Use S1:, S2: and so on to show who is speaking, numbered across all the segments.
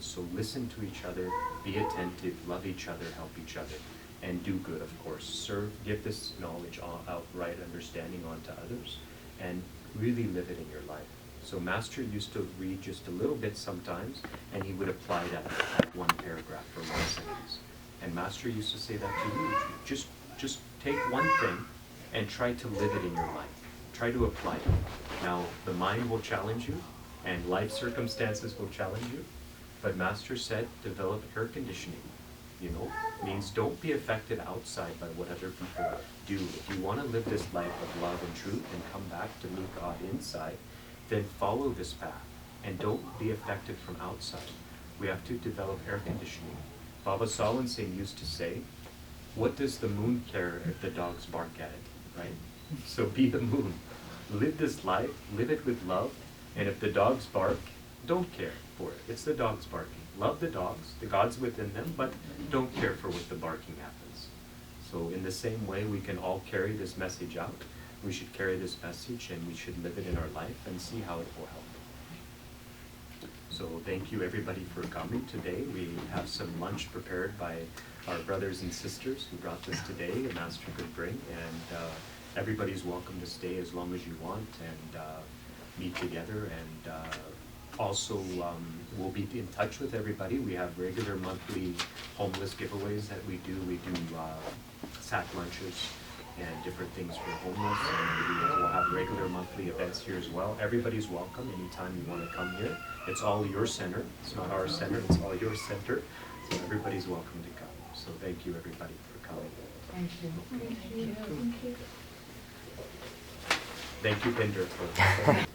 S1: So listen to each other, be attentive, love each other, help each other, and do good, of course. Serve, give this knowledge, outright understanding onto others, and really live it in your life. So Master used to read just a little bit sometimes, and he would apply that one paragraph or one sentence. And Master used to say that to you. Just take one thing and try to live it in your life. Try to apply it. Now, the mind will challenge you, and life circumstances will challenge you, but Master said, develop air conditioning. Means don't be affected outside by what other people do. If you want to live this life of love and truth and come back to meet God inside, then follow this path and don't be affected from outside. We have to develop air conditioning. Baba Sawan Singh used to say, what does the moon care if the dogs bark at it, right? So be the moon. Live this life, live it with love, and if the dogs bark, don't care for it. It's the dogs barking. Love the dogs, the God's within them, but don't care for what the barking happens. So in the same way, we can all carry this message out. We should carry this message and we should live it in our life and see how it will help. So thank you everybody for coming today. We have some lunch prepared by our brothers and sisters who brought this today, a Master could bring, and everybody's welcome to stay as long as you want and meet together, and also we'll be in touch with everybody. We have regular monthly homeless giveaways that we do. We do sack lunches and different things for homeless, and we'll have regular monthly events here as well. Everybody's welcome anytime you want to come here. It's all your center. It's not our center, it's all your center. So everybody's welcome to come. So thank you everybody for coming.
S2: Thank you.
S3: Thank you. Thank you.
S1: Thank you, Pinder, for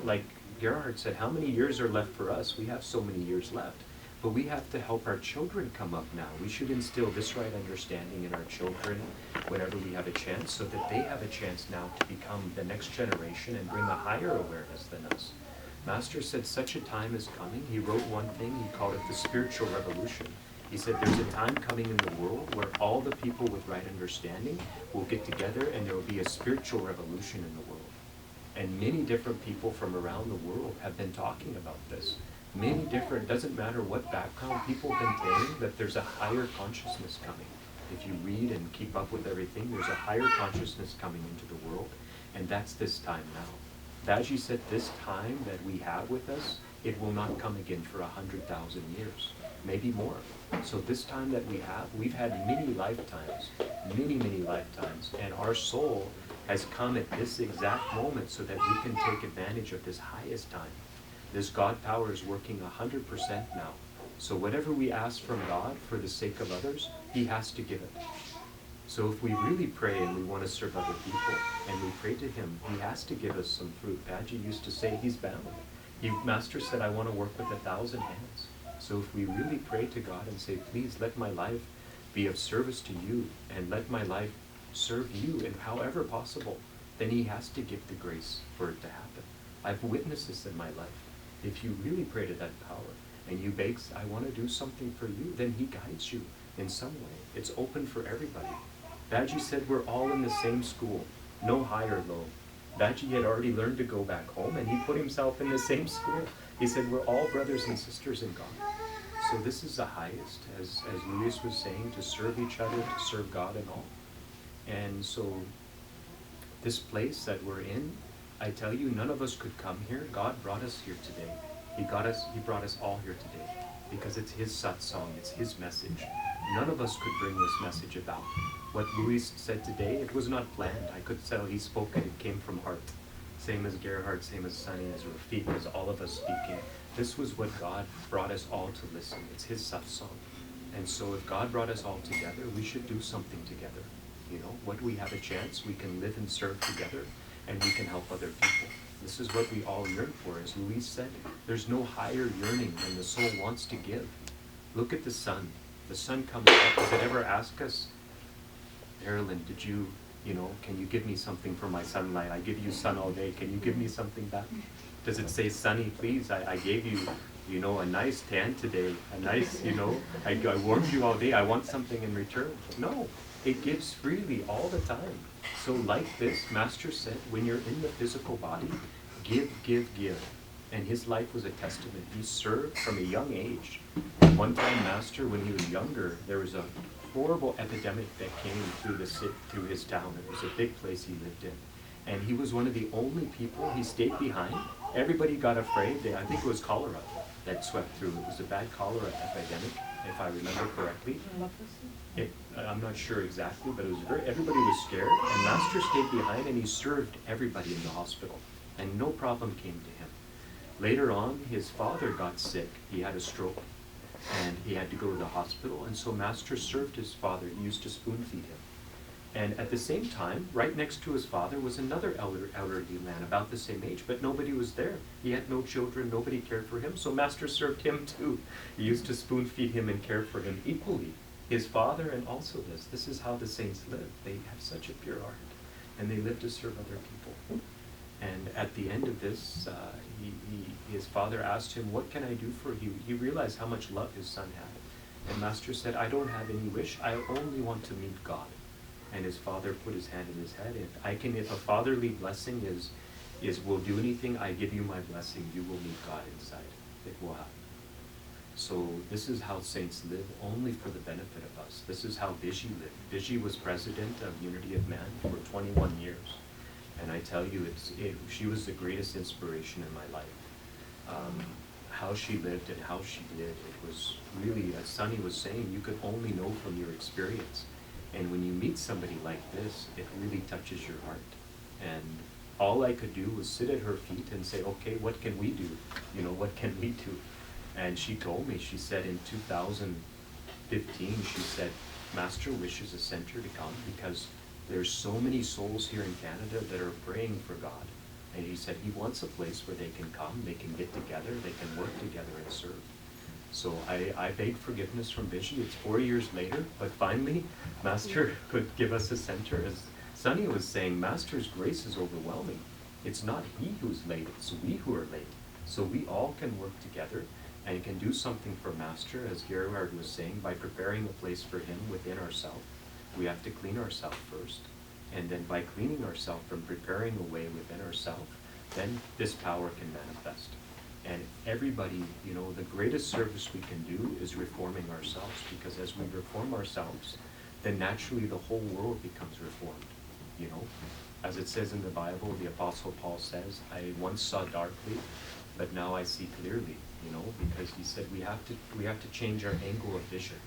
S1: like Gerhard said, how many years are left for us? We have so many years left. But we have to help our children come up now. We should instill this right understanding in our children whenever we have a chance, so that they have a chance now to become the next generation and bring a higher awareness than us. Master said such a time is coming. He wrote one thing, he called it the spiritual revolution. He said there's a time coming in the world where all the people with right understanding will get together and there will be a spiritual revolution in the world. And many different people from around the world have been talking about this. Many different, doesn't matter what background, people have been saying that there's a higher consciousness coming. If you read and keep up with everything, there's a higher consciousness coming into the world, and that's this time now. Baji said this time that we have with us, it will not come again for 100,000 years, maybe more. So this time that we have, we've had many lifetimes, many lifetimes, and our soul has come at this exact moment so that we can take advantage of this highest time. This God power is working 100% now. So whatever we ask from God for the sake of others, He has to give it. So if we really pray and we want to serve other people, and we pray to Him, He has to give us some fruit. Baji used to say He's bound. Master said, I want to work with 1,000 hands. So if we really pray to God and say, please let my life be of service to you, and let my life serve you in however possible, then He has to give the grace for it to happen. I've witnessed this in my life. If you really pray to that power and you beg, I want to do something for you, then He guides you in some way. It's open for everybody. Baji said we're all in the same school, no high or low. Baji had already learned to go back home, and he put himself in the same school. He said we're all brothers and sisters in God. So this is the highest, as Luis was saying, to serve each other, to serve God and all. And so this place that we're in, I tell you, none of us could come here. God brought us here today. He brought us all here today because it's His satsang, it's His message. None of us could bring this message about. What Luis said today, it was not planned. I could tell he spoke and it came from heart. Same as Gerhard, same as Sunny, as Rafiq, as all of us speaking. This was what God brought us all to listen. It's His satsang. And so if God brought us all together, we should do something together. What we have a chance, we can live and serve together, and we can help other people. This is what we all yearn for. As Luis said, there's no higher yearning than the soul wants to give. Look at the sun. The sun comes up. Does it ever ask us, Marilyn, can you give me something for my sunlight? I give you sun all day. Can you give me something back? Does it say, Sunny, please, I gave you, a nice tan today, a nice, I warmed you all day. I want something in return. No, it gives freely all the time. So like this, Master said, when you're in the physical body, give, give, give. And his life was a testament. He served from a young age. One time, Master, when he was younger, there was a horrible epidemic that came through his town. It was a big place he lived in. And he was one of the only people, he stayed behind. Everybody got afraid. I think it was cholera that swept through. It was a bad cholera epidemic, if I remember correctly. I'm not sure exactly, but it was everybody was scared. And Master stayed behind and he served everybody in the hospital. And no problem came to him. Later on, his father got sick. He had a stroke and he had to go to the hospital. And so Master served his father. He used to spoon feed him. And at the same time, right next to his father was another elderly man about the same age, but nobody was there. He had no children, nobody cared for him, so Master served him too. He used to spoon feed him and care for him equally. His father and also this. This is how the saints live. They have such a pure heart, and they live to serve other people. And at the end of this, his father asked him, "What can I do for you?" He realized how much love his son had. And Master said, "I don't have any wish. I only want to meet God." And his father put his hand in his head. If a fatherly blessing is will do anything, I give you my blessing, you will meet God inside. It will happen. So this is how saints live, only for the benefit of us. This is how Viji lived. Viji was president of Unity of Man for 21 years. And I tell you, she was the greatest inspiration in my life. How she lived and how she did, it was really, as Sunny was saying, you could only know from your experience. And when you meet somebody like this, it really touches your heart. And all I could do was sit at her feet and say, okay, what can we do? What can we do? And she told me, she said in 2015, she said, Master wishes a center to come because there's so many souls here in Canada that are praying for God. And he said he wants a place where they can come, they can get together, they can work together and serve. So I begged forgiveness from Viji. It's 4 years later, but finally, Master could give us a center. As Sunny was saying, Master's grace is overwhelming. It's not he who's late, it's we who are late. So we all can work together and can do something for Master, as Gerhard was saying, by preparing a place for him within ourselves. We have to clean ourselves first. And then by cleaning ourselves and preparing a way within ourselves, then this power can manifest. And everybody, the greatest service we can do is reforming ourselves, because as we reform ourselves, then naturally the whole world becomes reformed. As it says in the Bible, the Apostle Paul says, I once saw darkly, but now I see clearly, because he said we have to change our angle of vision.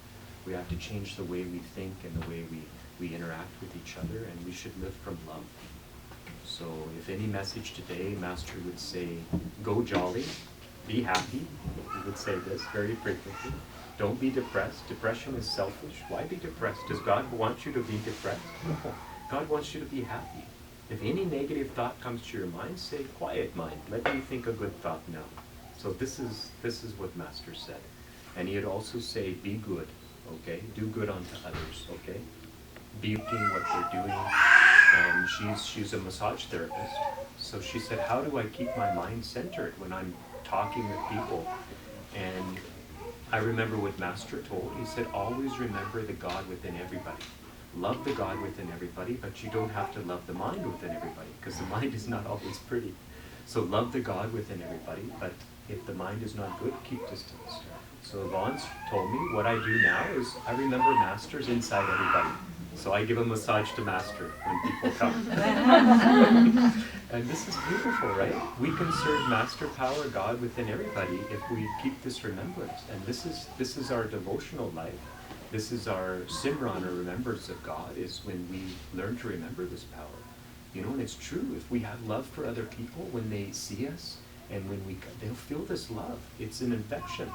S1: We have to change the way we think and the way we interact with each other, and we should live from love. So if any message today, Master would say, go jolly, be happy. He would say this very frequently. Don't be depressed. Depression is selfish. Why be depressed? Does God want you to be depressed? No. God wants you to be happy. If any negative thought comes to your mind, say, quiet mind, let me think a good thought now. So this is what Master said. And he'd also say, be good, okay? Do good unto others, okay? Be doing what they're doing. And she's a massage therapist. So she said, how do I keep my mind centered when I'm talking with people? And I remember what Master told. He said, always remember the God within everybody. Love the God within everybody, but you don't have to love the mind within everybody, because the mind is not always pretty. So love the God within everybody, but if the mind is not good, keep distance. So Vaughn's told me what I do now is I remember Master's inside everybody. So I give a massage to Master when people come. And this is beautiful, right? We can serve Master Power, God within everybody, if we keep this remembrance. And this is our devotional life. This is our Simran, or remembrance of God, is when we learn to remember this power. And it's true. If we have love for other people, when they see us, and when they'll feel this love. It's an infection.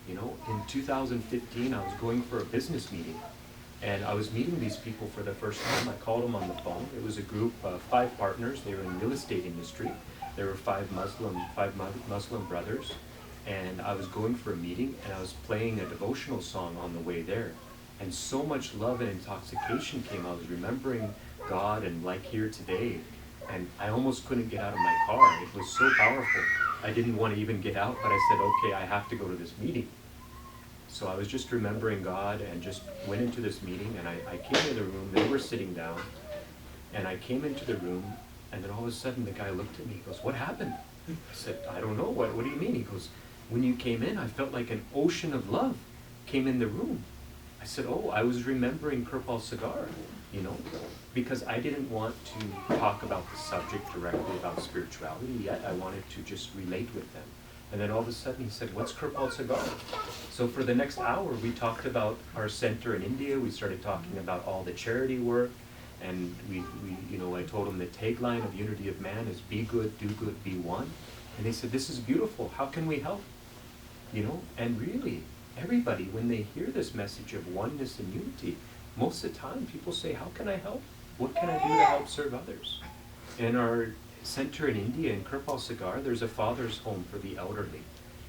S1: In 2015, I was going for a business meeting. And I was meeting these people for the first time. I called them on the phone. It was a group of 5 partners. They were in the real estate industry. There were 5 Muslim brothers. And I was going for a meeting, and I was playing a devotional song on the way there. And so much love and intoxication came. I was remembering God, and like here today. And I almost couldn't get out of my car. It was so powerful. I didn't want to even get out, but I said, okay, I have to go to this meeting. So I was just remembering God and just went into this meeting, and I came in the room. They were sitting down, and I came into the room, and then all of a sudden the guy looked at me. He goes, what happened? I said, I don't know, what do you mean? He goes, when you came in, I felt like an ocean of love came in the room. I said, oh, I was remembering Kirpal Sagar, you know, because I didn't want to talk about the subject directly about spirituality yet. I wanted to just relate with them. And then all of a sudden he said, what's Kirpal Sagar? So for the next hour, we talked about our center in India. We started talking about all the charity work. And we you know, I told them the tagline of Unity of Man is be good, do good, be one. And they said, this is beautiful. How can we help? You know, and really, everybody, when they hear this message of oneness and unity, most of the time people say, how can I help? What can I do to help serve others? In our center in India, in Kirpal Sagar, there's a father's home for the elderly.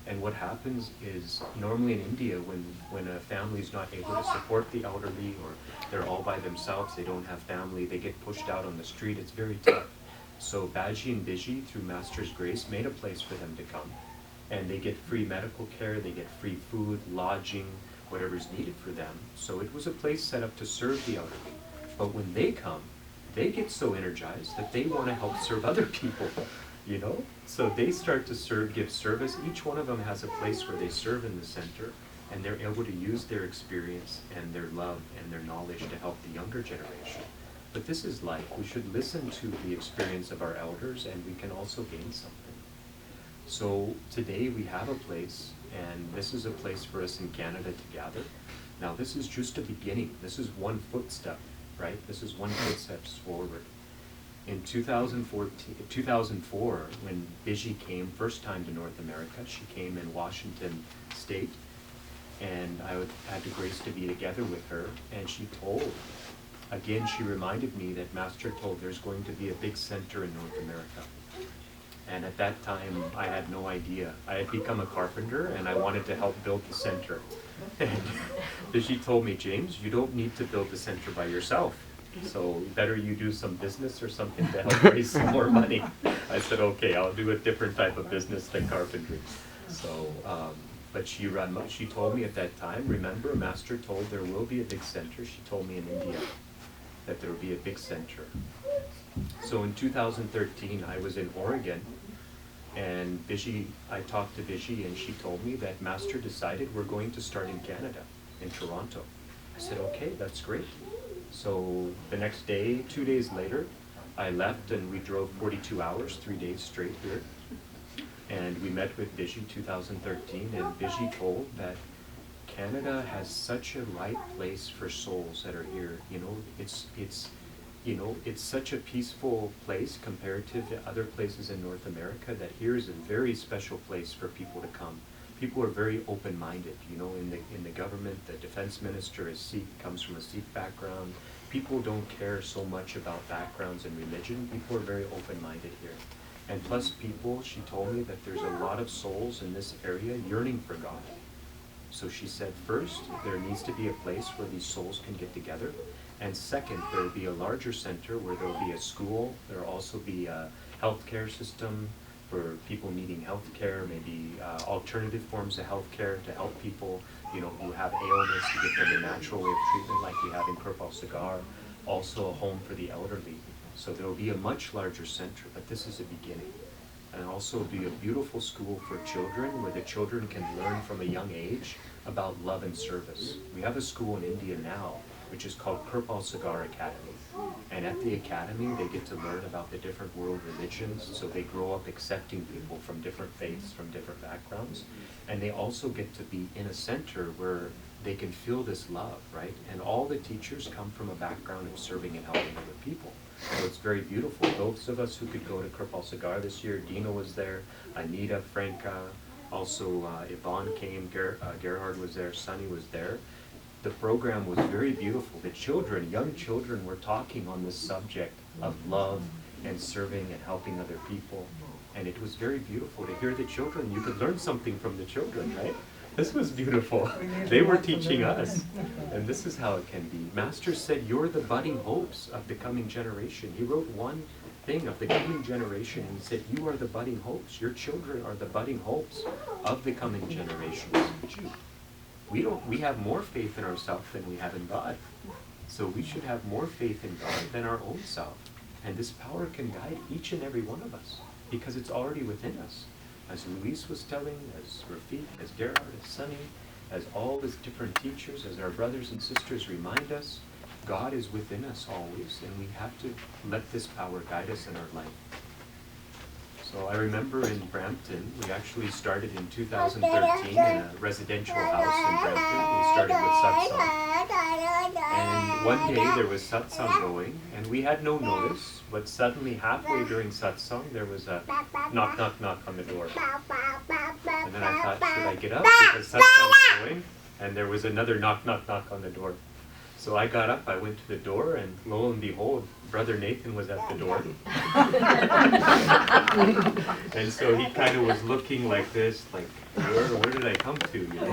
S1: And what happens is, normally in India, when a family is not able to support the elderly, or they're all by themselves, they don't have family, they get pushed out on the street, it's very tough. So Baji and Biji, through Master's Grace, made a place for them to come. And they get free medical care, they get free food, lodging, whatever's needed for them. So it was a place set up to serve the elderly. But when they come, they get so energized that they want to help serve other people, you know? So they start to serve, give service. Each one of them has a place where they serve in the center, and they're able to use their experience and their love and their knowledge to help the younger generation. But this is life. We should listen to the experience of our elders, and we can also gain something. So today we have a place, and this is a place for us in Canada to gather. Now this is just a beginning. This is one footstep, right? This is one footstep forward. In 2004, when Biji came first time to North America, she came in Washington State, and I had the grace to be together with her, and she told, again, she reminded me that Master told there's going to be a big center in North America. And at that time, I had no idea. I had become a carpenter, and I wanted to help build the center. And she told me, James, you don't need to build the center by yourself. So better you do some business or something to help raise some more money. I said, okay, I'll do a different type of business than carpentry. So, but she told me at that time, remember, Master told there will be a big center. She told me in India that there will be a big center. So in 2013, I was in Oregon, and I talked to Biji, and she told me that Master decided we're going to start in Canada, in Toronto. I said, okay, that's great. So the next day, 2 days later, I left, and we drove 42 hours, 3 days straight here. And we met with Biji 2013, and Biji told that Canada has such a right place for souls that are here. You know, it's such a peaceful place comparative to other places in North America, that here is a very special place for people to come. People are very open-minded. You know, in the government, the defense minister is Sikh, comes from a Sikh background. People don't care so much about backgrounds and religion. People are very open-minded here. And plus people, she told me that there's a lot of souls in this area yearning for God. So she said, first, there needs to be a place where these souls can get together. And second, there will be a larger center where there will be a school. There will also be a healthcare system for people needing healthcare, maybe alternative forms of healthcare to help people, you know, who have ailments, to give them a natural way of treatment like we have in Kirpal Sagar. Also a home for the elderly. So there will be a much larger center, but this is a beginning. And also be a beautiful school for children, where the children can learn from a young age about love and service. We have a school in India now, which is called Kirpal Sagar Academy. And at the academy, they get to learn about the different world religions, so they grow up accepting people from different faiths, from different backgrounds. And they also get to be in a center where they can feel this love, right? And all the teachers come from a background of serving and helping other people. So it's very beautiful. Those of us who could go to Kirpal Sagar this year, Dina was there, Anita, Franca, also Yvonne came, Gerhard was there, Sunny was there. The program was very beautiful. The children, young children, were talking on this subject of love and serving and helping other people. And it was very beautiful to hear the children. You could learn something from the children, right? This was beautiful. They were teaching us. And this is how it can be. Master said, you're the budding hopes of the coming generation. He wrote one thing of the coming generation. He said, you are the budding hopes. Your children are the budding hopes of the coming generations. Gee, we have more faith in ourselves than we have in God. So we should have more faith in God than our own self. And this power can guide each and every one of us. because it's already within us. As Luis was telling, as Rafiq, as Gerard, as Sunny, as all the different teachers, as our brothers and sisters remind us, God is within us always, and we have to let this power guide us in our life. So I remember in Brampton, we actually started in 2013 in a residential house in Brampton. We started with satsang. And one day there was satsang going, and we had no notice, but suddenly halfway during satsang, there was a knock, knock, knock on the door. And then I thought, should I get up? Because satsang was going, and there was another knock, knock, knock on the door. So I got up, I went to the door, and lo and behold, Brother Nathan was at the door. And so he kind of was looking like this, like, where did I come to? You know?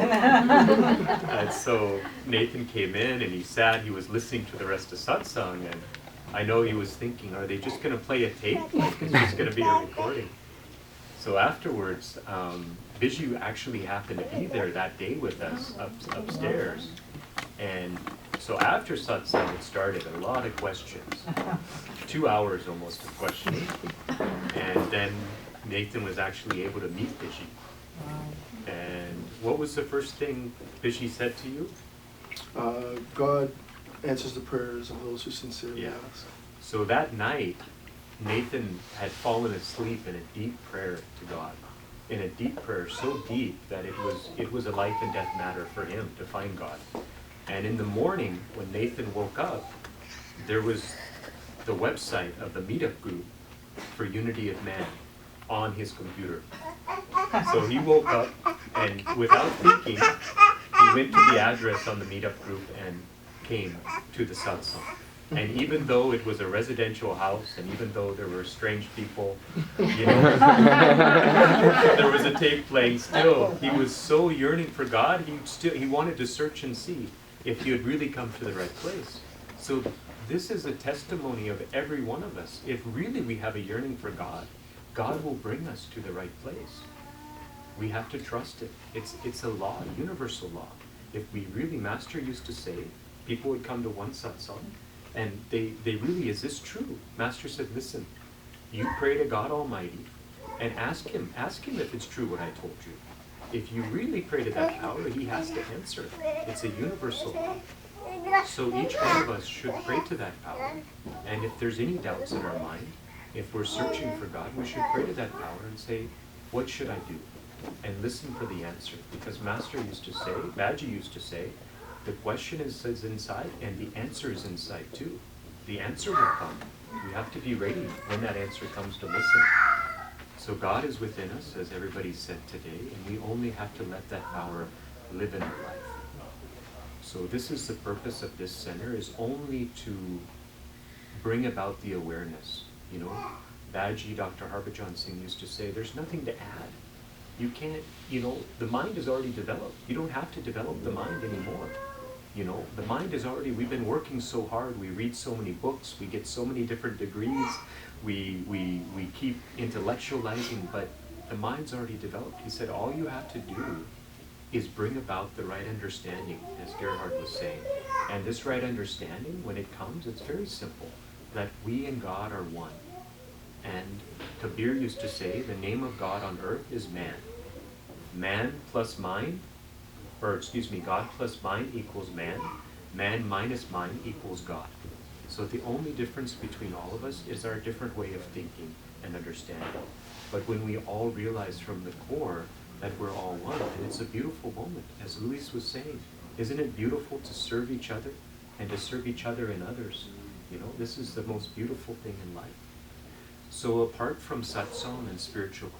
S1: And so Nathan came in, and he sat, he was listening to the rest of satsang, and I know he was thinking, are they just going to play a tape? Like, it's just going to be a recording. So afterwards, Biju actually happened to be there that day with us upstairs. And so after satsang it started, a lot of questions. 2 hours almost of questioning. And then Nathan was actually able to meet Biji. And what was the first thing Biji said to you?
S2: God answers the prayers of those who sincerely ask.
S1: So that night, Nathan had fallen asleep in a deep prayer to God. In a deep prayer, so deep that it was a life and death matter for him to find God. And in the morning, when Nathan woke up, there was the website of the meetup group for Unity of Man on his computer. So he woke up, and without thinking, he went to the address on the meetup group and came to the satsang. And even though it was a residential house, and even though there were strange people, you know, there was a tape playing still, he was so yearning for God, he wanted to search and see if he had really come to the right place. So this is a testimony of every one of us. If really we have a yearning for God, God will bring us to the right place. We have to trust it. It's a law, a universal law. If we really, Master used to say, people would come to one satsang, and they really, is this true? Master said, listen, you pray to God Almighty and ask him if it's true what I told you. If you really pray to that power, he has to answer. It's a universal law. So each one of us should pray to that power. And if there's any doubts in our mind, if we're searching for God, we should pray to that power and say, what should I do? And listen for the answer. Because Master used to say, Baji used to say, the question is inside and the answer is inside too. The answer will come. We have to be ready when that answer comes to listen. So God is within us, as everybody said today, and we only have to let that power live in our life. So this is the purpose of this center, is only to bring about the awareness. You know, Baji, Dr. Harbhajan Singh used to say, there's nothing to add. You can't, you know, the mind is already developed. You don't have to develop the mind anymore. You know, the mind is already, we've been working so hard, we read so many books, we get so many different degrees, we keep intellectualizing, but the mind's already developed. He said, all you have to do is bring about the right understanding, as Gerhard was saying. And this right understanding, when it comes, it's very simple, that we and God are one. And Kabir used to say, the name of God on earth is man. Man plus mind, God plus mind equals man. Man minus mind equals God. So the only difference between all of us is our different way of thinking and understanding. But when we all realize from the core that we're all one, and it's a beautiful moment, as Luis was saying, isn't it beautiful to serve each other and to serve each other and others? You know, this is the most beautiful thing in life. So apart from satsang and spiritual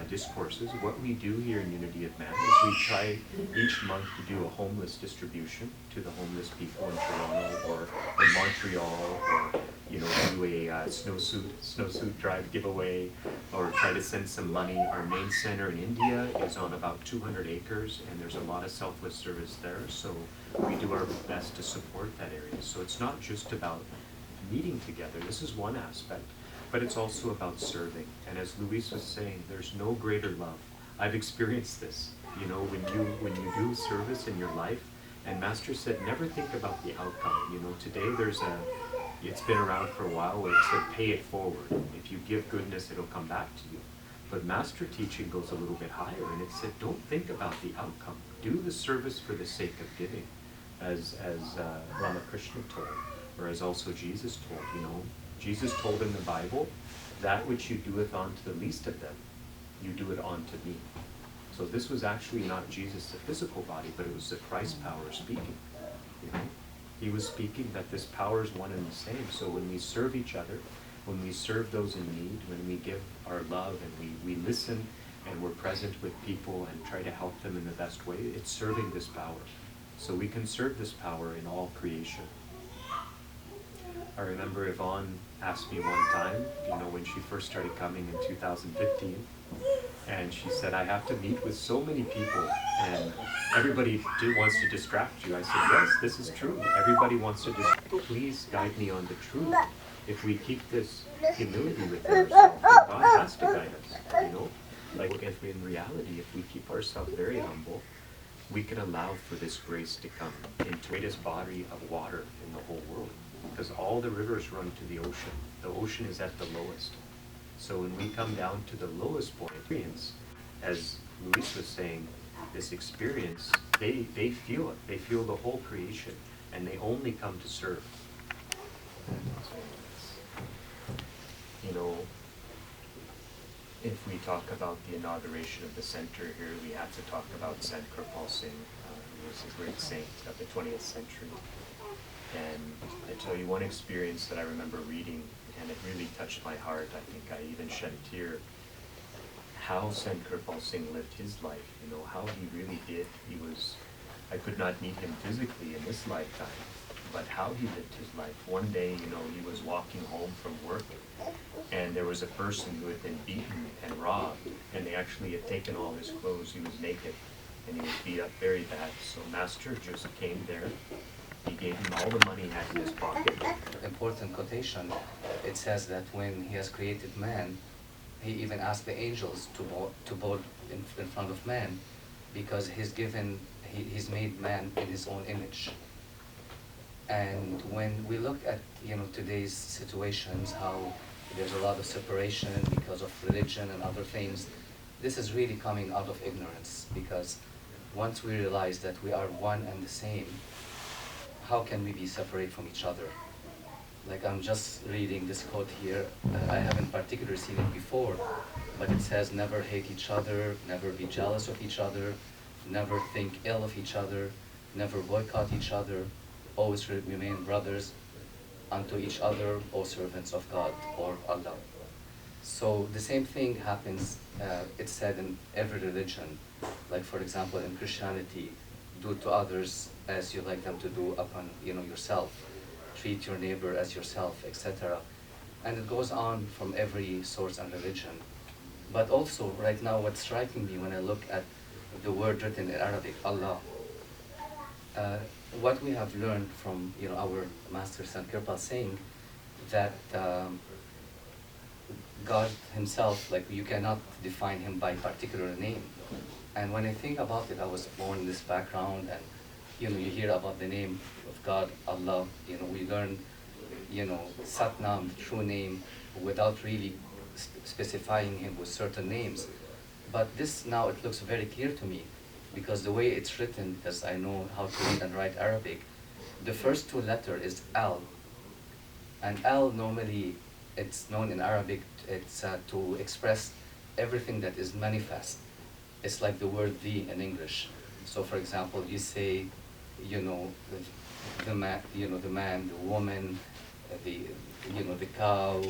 S1: discourses, what we do here in Unity of Man is we try each month to do a homeless distribution to the homeless people in Toronto or in Montreal, or you know, do a snowsuit drive giveaway, or try to send some money. Our main center in India is on about 200 acres, and there's a lot of selfless service there, so we do our best to support that area. So it's not just about meeting together. This is one aspect. But it's also about serving. And as Luis was saying, there's no greater love. I've experienced this. You know, when you do service in your life, and Master said, never think about the outcome. You know, today there's it's been around for a while where it said pay it forward. If you give goodness, it'll come back to you. But master teaching goes a little bit higher, and it said don't think about the outcome. Do the service for the sake of giving, as Ramakrishna told, or as also Jesus told. You know, Jesus told in the Bible, that which you doeth unto the least of them, you do it unto me. So this was actually not Jesus, the physical body, but it was the Christ power speaking. You know, he was speaking that this power is one and the same. So when we serve each other, when we serve those in need, when we give our love and we listen and we're present with people and try to help them in the best way, it's serving this power. So we can serve this power in all creation. I remember Yvonne asked me one time, you know, when she first started coming in 2015, and she said, I have to meet with so many people and everybody wants to distract you. I said, yes, this is true. Everybody wants to please guide me on the truth. If we keep this humility within ourselves, then God has to guide us, you know? Like if in reality, if we keep ourselves very humble, we can allow for this grace to come into the greatest body of water in the whole world. Because all the rivers run to the ocean. The ocean is at the lowest. So when we come down to the lowest point, experience, as Luis was saying, this experience, they feel it. They feel the whole creation, and they only come to serve. You know, if we talk about the inauguration of the center here, we have to talk about Sant Kirpal Singh, who was a great saint of the 20th century. And I tell you one experience that I remember reading, and it really touched my heart. I think I even shed a tear. How Sant Kirpal Singh lived his life, you know, how he really did. I could not meet him physically in this lifetime, but how he lived his life. One day, you know, he was walking home from work, and there was a person who had been beaten and robbed, and they actually had taken all his clothes. He was naked, and he was beat up very bad. So Master just came there. He gave him all the money he had in his pocket.
S4: Important quotation. It says that when he has created man, he even asked the angels to bow in front of man, because he's made man in his own image. And when we look at, you know, today's situations, how there's a lot of separation because of religion and other things, this is really coming out of ignorance, because once we realize that we are one and the same, how can we be separate from each other? Like, I'm just reading this quote here. I haven't particularly seen it before, but it says, never hate each other, never be jealous of each other, never think ill of each other, never boycott each other, always remain brothers unto each other, O servants of God, or Allah. So the same thing happens, it's said in every religion. Like, for example, in Christianity, do to others as you like them to do upon, you know, yourself. Treat your neighbor as yourself, etc. And it goes on from every source and religion. But also, right now, what's striking me when I look at the word written in Arabic, Allah, what we have learned from, you know, our master Sant Kirpal Singh, that God himself, like, you cannot define him by a particular name. And when I think about it, I was born in this background, and, you know, you hear about the name of God, Allah, you know, we learn, you know, Satnam, the true name, without really specifying him with certain names. But this now, it looks very clear to me, because the way it's written, because I know how to read and write Arabic, the first two letters is Al. And Al, normally, it's known in Arabic, it's to express everything that is manifest. It's like the word the in English. So, for example, you say, you know, the man, the woman, the cow.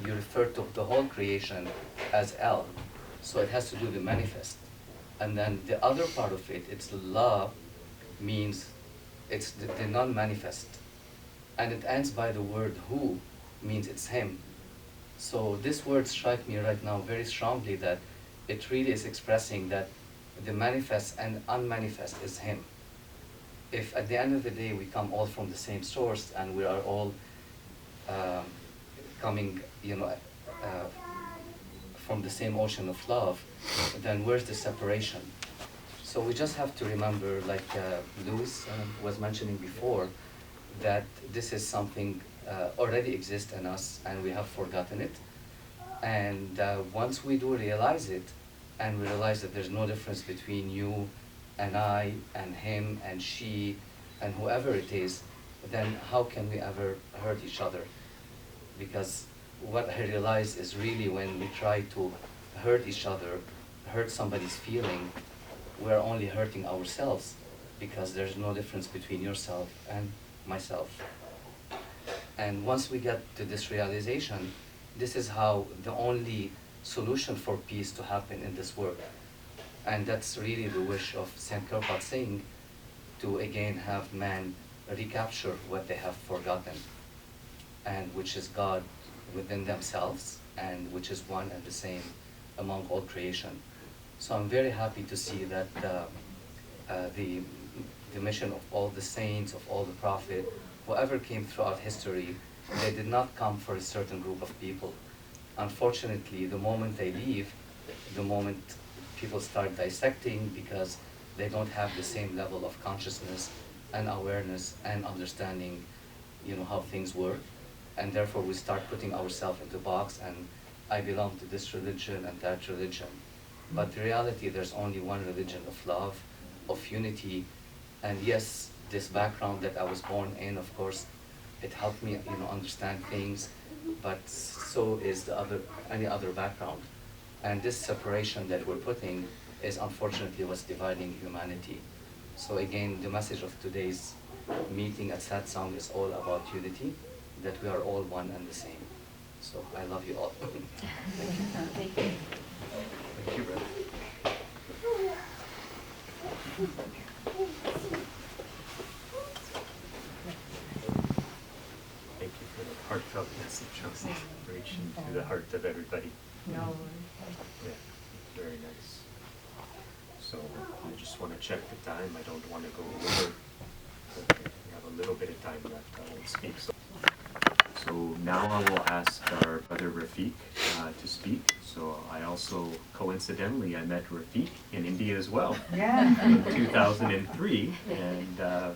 S4: You refer to the whole creation as El. So it has to do with the manifest. And then the other part of it, it's La, means it's the non-manifest. And it ends by the word Hu, means it's him. So this word strikes me right now very strongly, that it really is expressing that the manifest and unmanifest is him. If at the end of the day we come all from the same source and we are all coming, from the same ocean of love, then where's the separation? So we just have to remember, like Luis was mentioning before, that this is something already exist in us and we have forgotten it. And once we do realize it, and we realize that there's no difference between you and I and him and she and whoever it is, then how can we ever hurt each other? Because what I realize is really when we try to hurt each other, hurt somebody's feeling, we're only hurting ourselves, because there's no difference between yourself and myself. And once we get to this realization, this is how the only solution for peace to happen in this world. And that's really the wish of Saint Kirpat Singh, to again have man recapture what they have forgotten, and which is God within themselves, and which is one and the same among all creation. So I'm very happy to see that the mission of all the saints, of all the prophets, whoever came throughout history, they did not come for a certain group of people. Unfortunately, the moment they leave, the moment people start dissecting, because they don't have the same level of consciousness and awareness and understanding, how things work. And therefore we start putting ourselves into a box, and I belong to this religion and that religion. But in reality, there's only one religion of love, of unity. And yes, this background that I was born in, of course, it helped me, understand things, but so is any other background. And this separation that we're putting is unfortunately what's dividing humanity. So again, the message of today's meeting at Satsang is all about unity, that we are all one and the same. So I love you all.
S3: Thank you.
S1: Thank you, brother. Thank you for the heartfelt message, reaching to the heart of everybody.
S3: No.
S1: Yeah, very nice. So I just want to check the time. I don't want to go over. Okay, we have a little bit of time left. I won't speak. So now I will ask our brother Rafiq to speak. So I also, coincidentally, I met Rafiq in India as well in 2003, and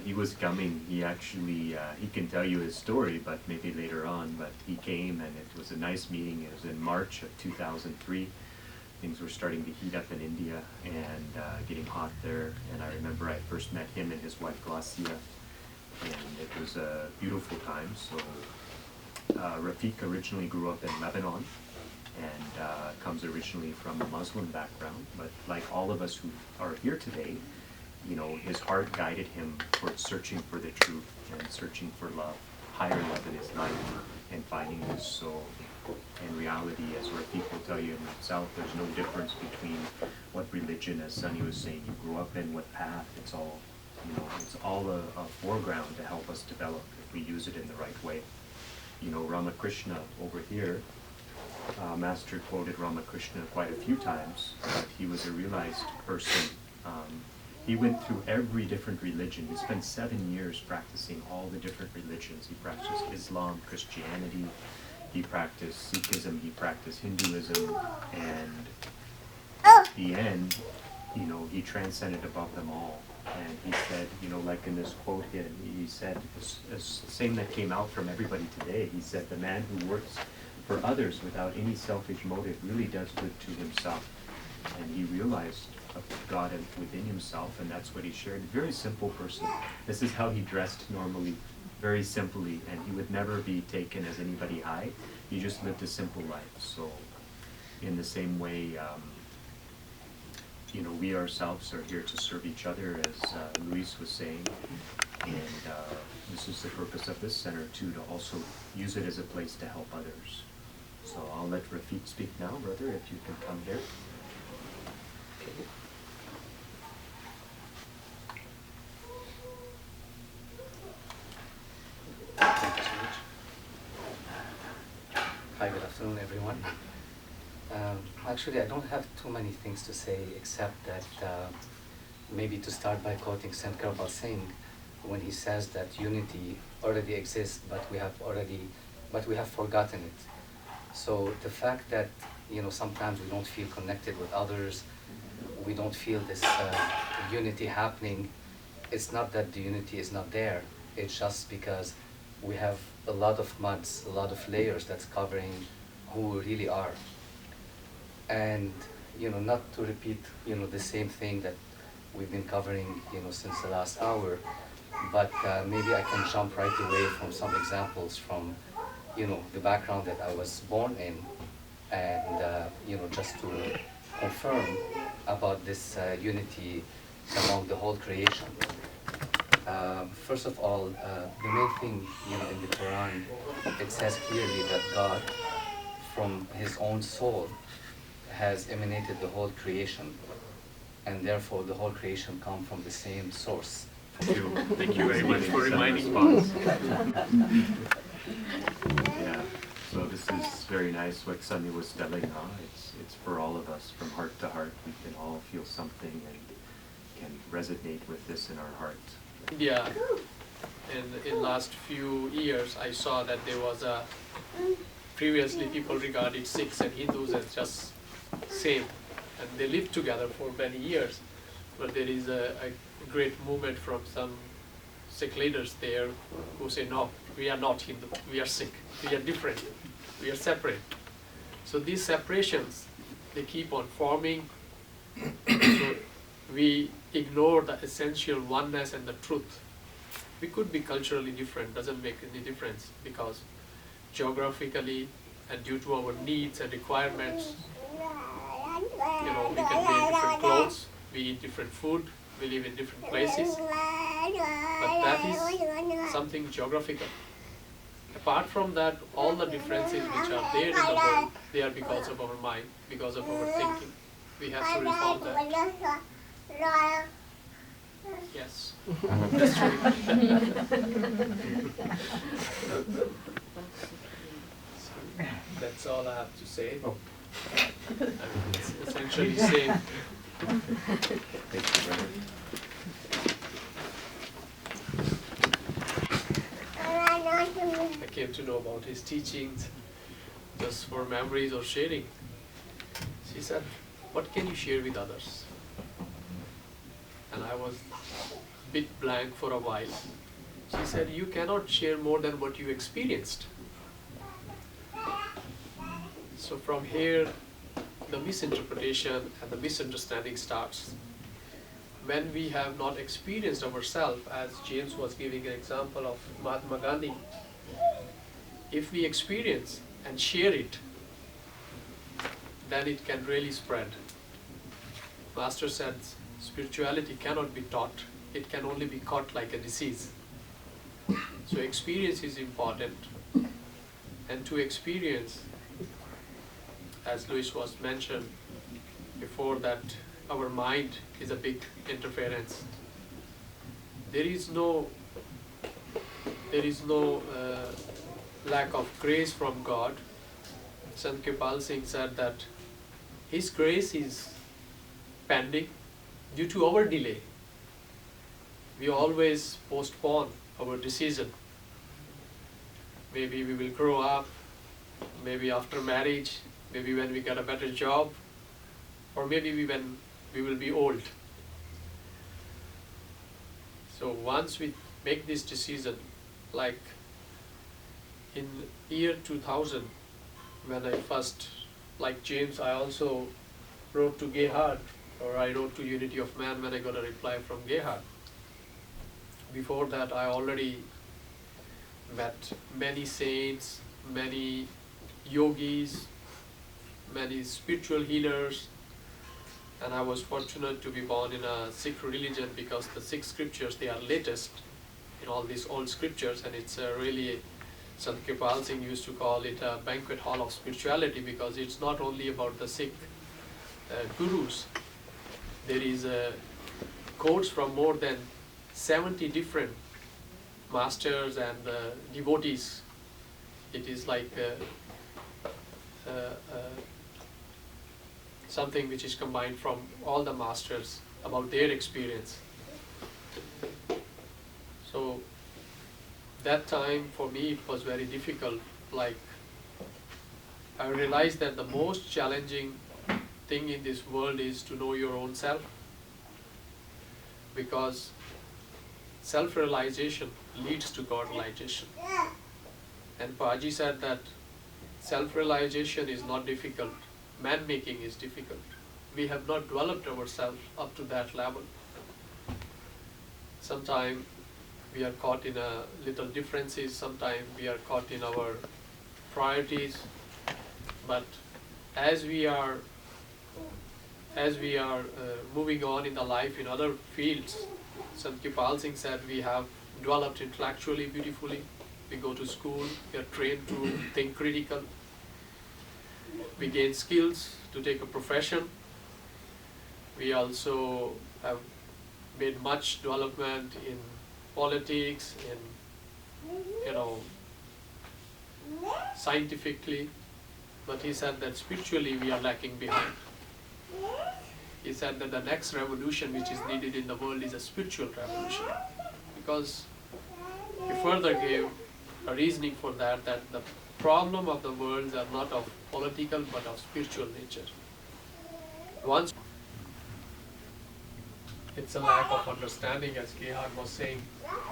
S1: he was coming. He actually, he can tell you his story, but maybe later on. But he came, and it was a nice meeting. It was in March of 2003. Things were starting to heat up in India and getting hot there. And I remember I first met him and his wife Glacia, and it was a beautiful time. So Rafiq originally grew up in Lebanon and comes originally from a Muslim background. But like all of us who are here today, his heart guided him towards searching for the truth and searching for love, higher love in his life, and finding his soul. In reality, as Rafiq will tell you himself, there's no difference between what religion, as Sunny was saying, you grew up in, what path. It's all, it's all a foreground to help us develop if we use it in the right way. Ramakrishna over here, Master quoted Ramakrishna quite a few times, but he was a realized person. He went through every different religion. He spent 7 years practicing all the different religions. He practiced Islam, Christianity, he practiced Sikhism, he practiced Hinduism, and at the end, he transcended above them all. And he said, like in this quote here, he said, the same that came out from everybody today, he said, the man who works for others without any selfish motive really does good to himself. And he realized God within himself, and that's what he shared. Very simple person. This is how he dressed normally, very simply, and he would never be taken as anybody high. He just lived a simple life. So in the same way, we ourselves are here to serve each other, as Luis was saying, and this is the purpose of this center too, to also use it as a place to help others. So I'll let Rafiq speak now, brother, if you can come here.
S4: Thank you so much. Hi, good afternoon, everyone. Actually, I don't have too many things to say, except that maybe to start by quoting Saint Kirpal Singh, when he says that unity already exists, but we have forgotten it. So the fact that sometimes we don't feel connected with others, we don't feel this unity happening. It's not that the unity is not there. It's just because we have a lot of muds, a lot of layers that's covering who we really are. And, not to repeat, the same thing that we've been covering, since the last hour, but maybe I can jump right away from some examples from, the background that I was born in, and, just to confirm about this unity among the whole creation. First of all, the main thing, in the Quran, it says clearly that God, from His own soul, has emanated the whole creation, and therefore the whole creation comes from the same source.
S1: Thank you very much for reminding us. Yeah, so this is very nice what Sunny was telling. It's for all of us, from heart to heart. We can all feel something and can resonate with this in our heart.
S5: Yeah, in last few years, I saw that there was a, previously people regarded Sikhs and Hindus as just same, and they lived together for many years. But there is a great movement from some Sikh leaders there who say, no, we are not Hindu, we are Sikh, we are different, we are separate. So these separations, they keep on forming. So we ignore the essential oneness and the truth. We could be culturally different, doesn't make any difference, because geographically and due to our needs and requirements, we can wear different clothes, we eat different food, we live in different places, but that is something geographical. Apart from that, all the differences which are there in the world, they are because of our mind, because of our thinking. We have to resolve that. Yes, that's true. That's all I have to say.
S1: Oh.
S5: I mean, it's essentially same.
S1: Thank you, brother.
S5: I came to know about his teachings just for memories or sharing. She said, what can you share with others? And I was a bit blank for a while. She said, you cannot share more than what you experienced. So from here, the misinterpretation and the misunderstanding starts. When we have not experienced ourselves, as James was giving an example of Mahatma Gandhi, if we experience and share it, then it can really spread. Master said, spirituality cannot be taught, it can only be caught like a disease. So experience is important, and to experience, as Luis was mentioned before, that our mind is a big interference. There is no lack of grace from God. Sant Kirpal Singh said that His grace is pending due to our delay. We always postpone our decision. Maybe we will grow up, maybe after marriage, maybe when we get a better job, or maybe when we will be old. So once we make this decision, like in year 2000, when I first, like James, I also wrote to Gerhard, or I wrote to Unity of Man when I got a reply from Gerhard. Before that, I already met many saints, many yogis, many spiritual healers, and I was fortunate to be born in a Sikh religion, because the Sikh scriptures, they are latest in all these old scriptures, and it's really, Sant Kirpal Singh used to call it a banquet hall of spirituality, because it's not only about the Sikh gurus. There is quotes from more than 70 different masters and devotees. It is like something which is combined from all the masters about their experience. So that time for me it was very difficult. Like, I realized that the most challenging thing in this world is to know your own self, because self-realization leads to God-realization. And Paji said that self-realization is not difficult, man-making is difficult. We have not developed ourselves up to that level. Sometimes we are caught in a little differences, sometimes we are caught in our priorities, but as we are moving on in the life in other fields, Sant Kirpal Singh said we have developed intellectually beautifully. We go to school, we are trained to think critical. We gain skills to take a profession. We also have made much development in politics, in scientifically. But he said that spiritually we are lacking behind. He said that the next revolution which is needed in the world is a spiritual revolution. Because he further gave a reasoning for that, that the problem of the world are not of political but of spiritual nature. Once it's a lack of understanding, as Gerhard was saying,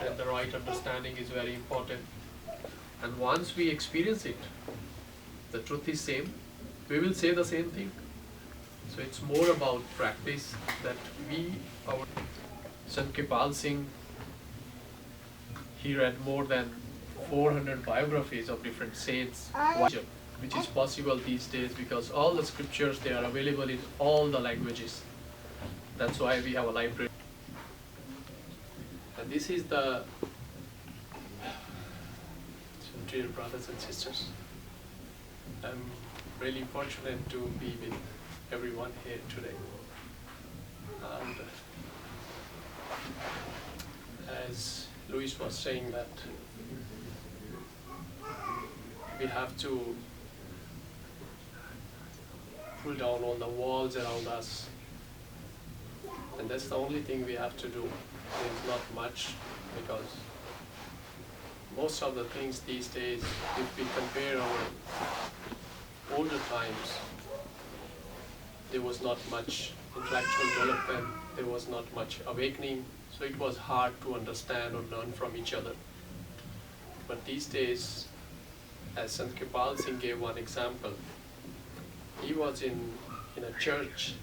S5: that the right understanding is very important. And once we experience it, the truth is same, we will say the same thing. So it's more about practice that our Sant Kirpal Singh, he read more than 400 biographies of different saints, which is possible these days because all the scriptures, they are available in all the languages. That's why we have a library. And this is the, dear brothers and sisters, I'm really fortunate to be with everyone here today. And as Luis was saying, that we have to pull down all the walls around us, and that's the only thing we have to do. There's not much, because most of the things these days, if we compare our older times, there was not much intellectual development, there was not much awakening, so it was hard to understand or learn from each other. But these days, as Sant Kirpal Singh gave one example, he was in a church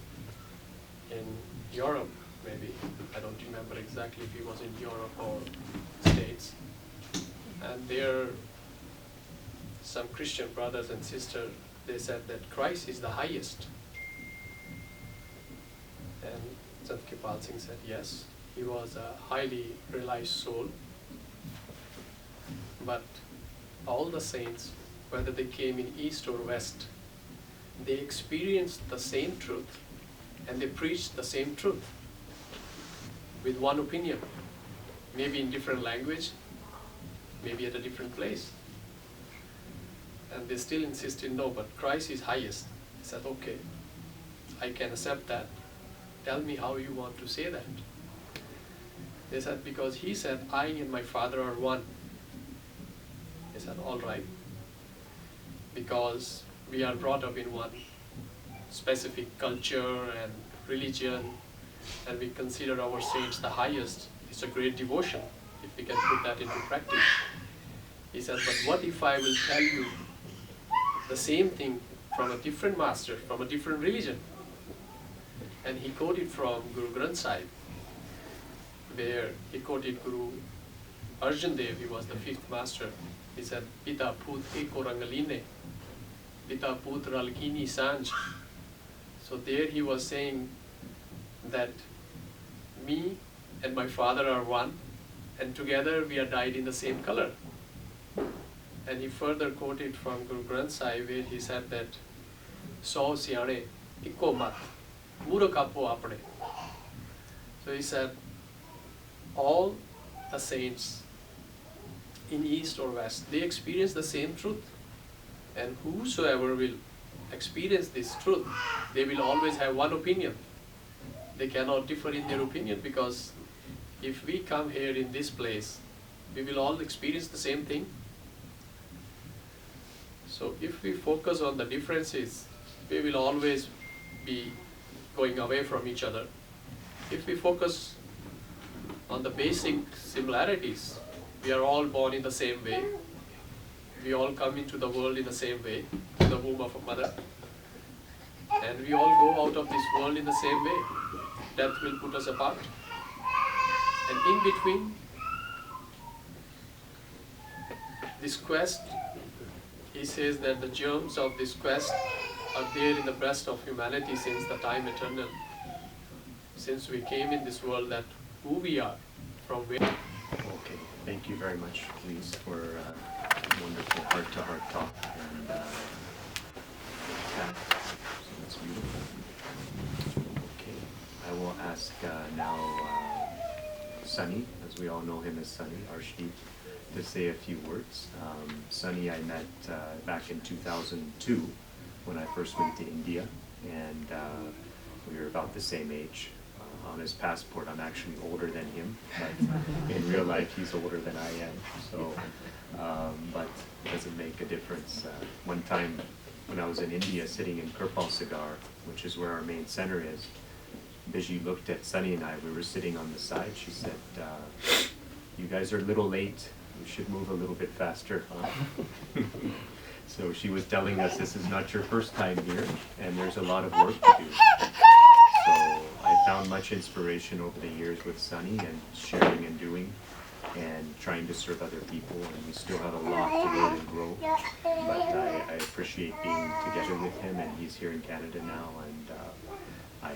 S5: in Europe, maybe, I don't remember exactly if he was in Europe or States, and there some Christian brothers and sisters, they said that Christ is the highest. And Sant Kirpal Singh said yes, he was a highly realized soul, but all the saints, whether they came in East or West, they experienced the same truth and they preached the same truth with one opinion, maybe in different language, maybe at a different place. And they still insisted, no, but Christ is highest. I said, okay, I can accept that. Tell me how you want to say that. They said, because he said, I and my Father are one. I said, all right. Because we are brought up in one specific culture and religion, and we consider our saints the highest. It's a great devotion, if we can put that into practice. He said, but what if I will tell you the same thing from a different master, from a different religion? And he quoted from Guru Granth Sahib, where he quoted Guru Arjan Dev, he was the fifth master. He said, Pita Put Eko Rangaline, Pita Put Ralkini Sanj. So there he was saying that me and my Father are one, and together we are dyed in the same color. And he further quoted from Guru Granth Sahib, where he said that "Sau siane ikko mat, murak apo apne." So he said, all the saints in East or West, they experience the same truth, and whosoever will experience this truth, they will always have one opinion. They cannot differ in their opinion, because if we come here in this place, we will all experience the same thing. So if we focus on the differences, we will always be going away from each other. If we focus on the basic similarities. We are all born in the same way. We all come into the world in the same way, to the womb of a mother. And we all go out of this world in the same way. Death will put us apart. And in between, this quest, he says that the germs of this quest are there in the breast of humanity since the time eternal. Since we came in this world, that who we are, from where.
S1: Okay, thank you very much, please, for wonderful heart-to-heart talk. And yeah, so that's beautiful. Okay, I will ask now Sunny, as we all know him as Sunny, Arshdeep, to say a few words. Sunny I met back in 2002 when I first went to India, and we were about the same age. On his passport, I'm actually older than him, but in real life, he's older than I am. So, but it doesn't make a difference. One time, when I was in India, sitting in Kirpal Sagar, which is where our main center is, Biji looked at Sunny and I. We were sitting on the side. She said, "You guys are a little late. You should move a little bit faster." Huh? So she was telling us this is not your first time here, and there's a lot of work to do. So I found much inspiration over the years with Sunny and sharing and doing and trying to serve other people, and we still have a lot to learn and grow. But I appreciate being together with him, and he's here in Canada now, and I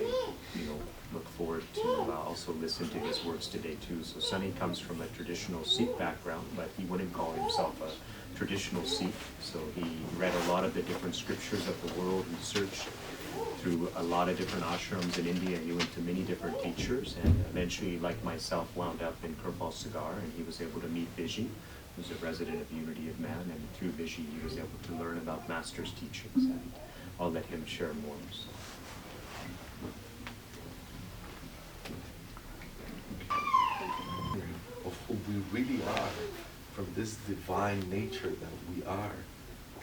S1: look forward to also listen to his words today too. So Sunny comes from a traditional Sikh background, but he wouldn't call himself a traditional Sikh. So he read a lot of the different scriptures of the world, researched through a lot of different ashrams in India. He went to many different teachers, and eventually, like myself, wound up in Kirpal Sagar, and he was able to meet Biji, who's a resident of Unity of Man, and through Biji he was able to learn about Master's teachings, and I'll let him share more. So.
S6: Of who we really are, from this divine nature that we are.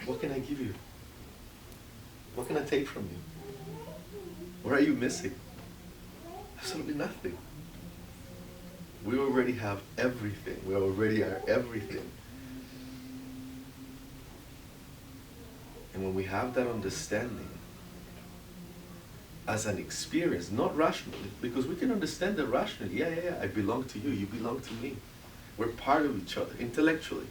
S6: What can I give you? What can I take from you? What are you missing? Absolutely nothing. We already have everything. We already are everything. And when we have that understanding as an experience, not rationally, because we can understand it rationally. Yeah, I belong to you, you belong to me. We're part of each other, intellectually.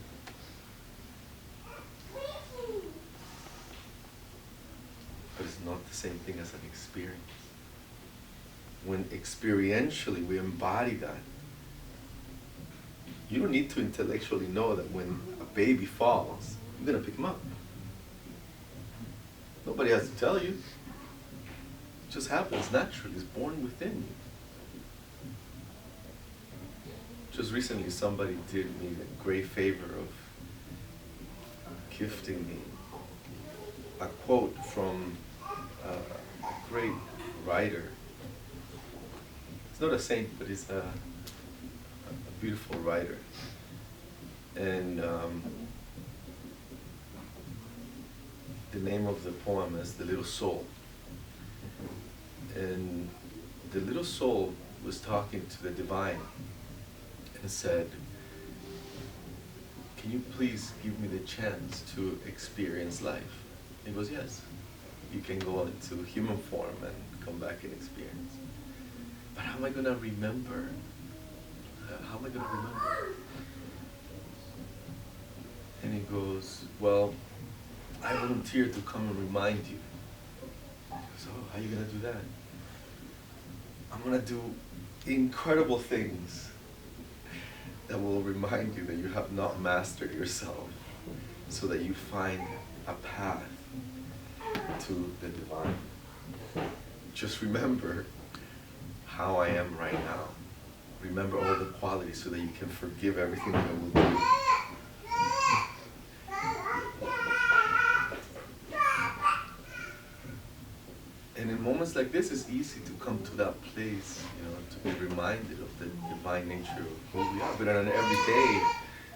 S6: But it's not the same thing as an experience. When experientially we embody that, you don't need to intellectually know that when a baby falls, you're going to pick him up. Nobody has to tell you. It just happens naturally. It's born within you. Just recently, somebody did me the great favor of gifting me a quote from a great writer. He's not a saint, but he's a beautiful writer. And the name of the poem is The Little Soul. And the little soul was talking to the divine and said, "Can you please give me the chance to experience life?" He goes, "Yes, you can go into human form and come back and experience. But how am I going to remember? How am I going to remember?" And he goes, "Well, I volunteered to come and remind you." He goes, "Oh, how are you going to do that?" "I'm going to do incredible things that will remind you that you have not mastered yourself, so that you find a path to the divine. Just remember how I am right now. Remember all the qualities so that you can forgive everything that I will do." And in moments like this, it's easy to come to that place, to be reminded of the divine nature of who we are. But on an everyday,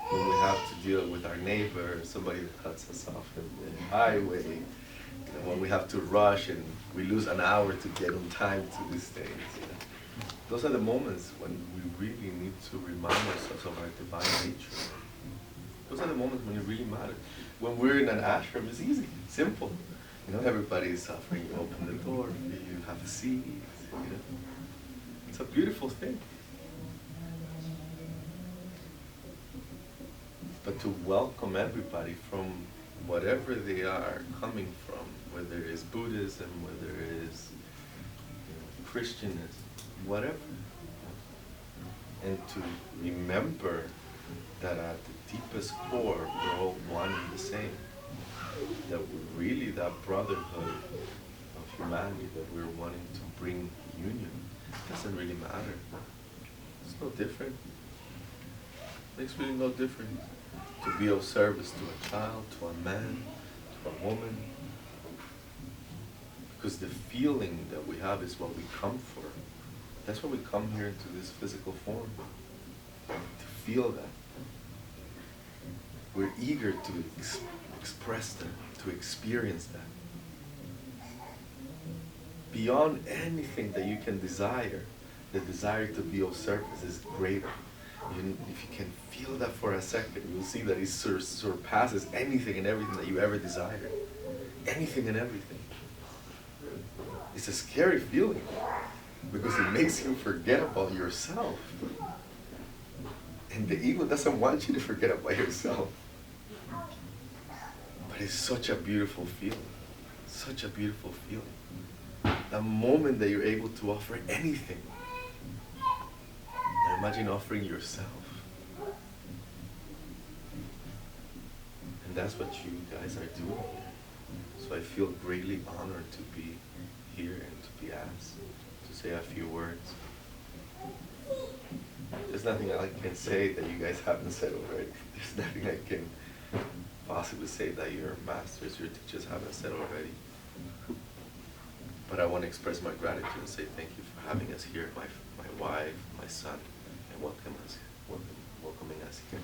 S6: when we have to deal with our neighbor, somebody that cuts us off in the highway, when we have to rush and we lose an hour to get on time to these things, those are the moments when we really need to remind ourselves of our divine nature. Those are the moments when it really matters. When we're in an ashram, it's easy, simple. You know, everybody is suffering. You open the door, you have a seat. You know, it's a beautiful thing. But to welcome everybody from whatever they are coming from, whether it's Buddhism, whether it's Christianism, whatever, and to remember that at the deepest core, we're all one and the same. That we're really that brotherhood of humanity, that we're wanting to bring union. It doesn't really matter. It's no different. Makes really no difference to be of service to a child, to a man, to a woman. Because the feeling that we have is what we come for. That's why we come here into this physical form. To feel that. We're eager to express that, to experience that. Beyond anything that you can desire, the desire to be of service is greater. If you can feel that for a second, you'll see that it surpasses anything and everything that you ever desired. Anything and everything. It's a scary feeling because it makes you forget about yourself. And the ego doesn't want you to forget about yourself. But it's such a beautiful feeling. Such a beautiful feeling. The moment that you're able to offer anything. Now imagine offering yourself. And that's what you guys are doing here. So I feel greatly honored to be here and to be asked to say a few words. There's nothing I can say that you guys haven't said already. There's nothing I can possibly say that your masters, your teachers haven't said already. But I want to express my gratitude and say thank you for having us here, my wife, my son, and welcoming us here.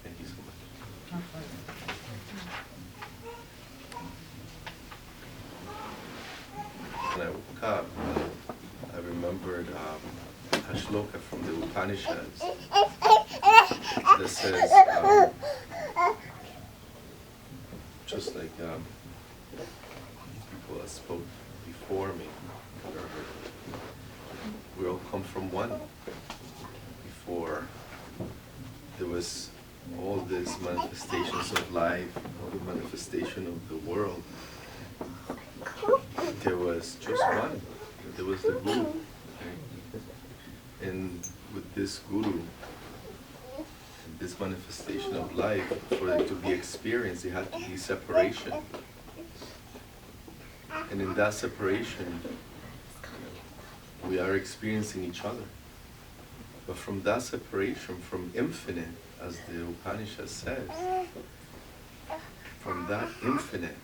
S6: Thank you so much. When I woke up, I remembered a shloka from the Upanishads that says, just like people that spoke before me, we all come from one. Before there was all these manifestations of life, all the manifestation of the world, there was just one. There was the Guru. And with this Guru, this manifestation of life, for it to be experienced, it had to be separation. And in that separation, we are experiencing each other. But from that separation, from infinite, as the Upanishad says, from that infinite,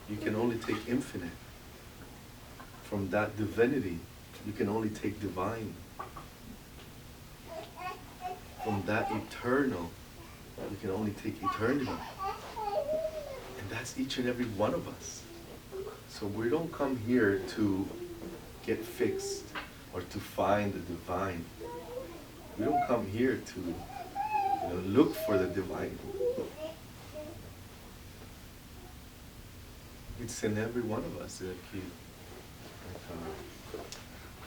S6: you can only take infinite. From that divinity, you can only take divine. From that eternal, you can only take eternity. And that's each and every one of us. So we don't come here to get fixed or to find the divine. We don't come here to look for the divine. It's in every one of us.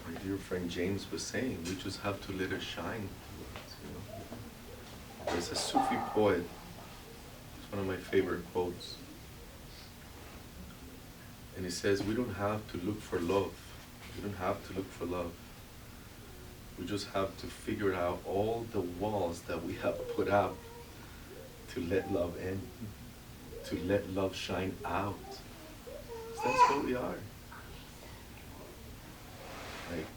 S6: My dear friend James was saying, we just have to let it shine. There's a Sufi poet, it's one of my favorite quotes. And he says, we don't have to look for love. We don't have to look for love. We just have to figure out all the walls that we have put up to let love in, to let love shine out. So that's what we are. Like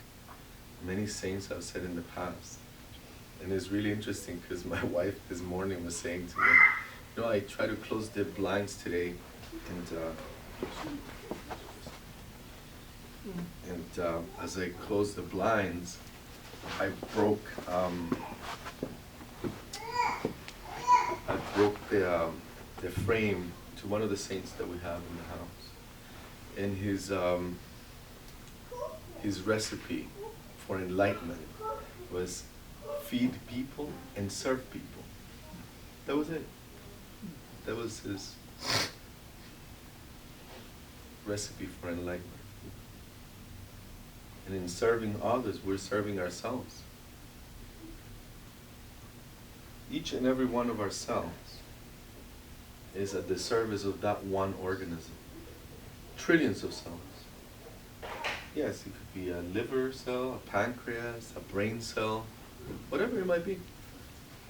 S6: many saints have said in the past. And it's really interesting because my wife this morning was saying to me, I tried to close the blinds today, and as I closed the blinds, I broke the frame to one of the saints that we have in the house, and his recipe for enlightenment was feed people and serve people. That was it. That was his recipe for enlightenment. And in serving others, we're serving ourselves. Each and every one of our cells is at the service of that one organism. Trillions of cells. Yes, it could be a liver cell, a pancreas, a brain cell, whatever it might be. You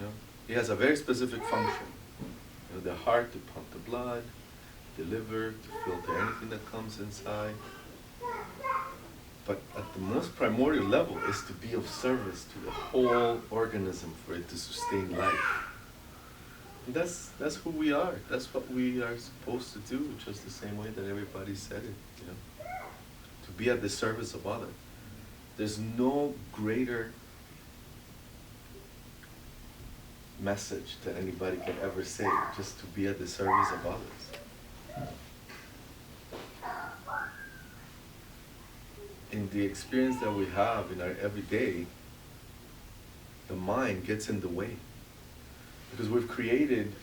S6: know, it has a very specific function. You know, the heart to pump the blood, the liver to filter anything that comes inside. But at the most primordial level is to be of service to the whole organism for it to sustain life. And that's who we are. That's what we are supposed to do, just the same way that everybody said it, you know. To be at the service of others. There's no greater message that anybody can ever say, just to be at the service of others. In the experience that we have in our everyday, the mind gets in the way. Because we've created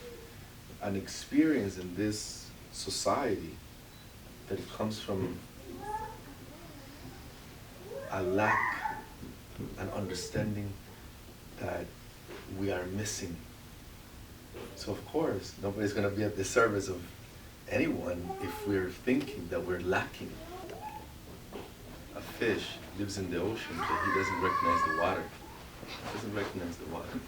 S6: an experience in this society that it comes from a lack, an understanding that we are missing. So of course, nobody's going to be at the service of anyone if we're thinking that we're lacking. A fish lives in the ocean, but he doesn't recognize the water. He doesn't recognize the water.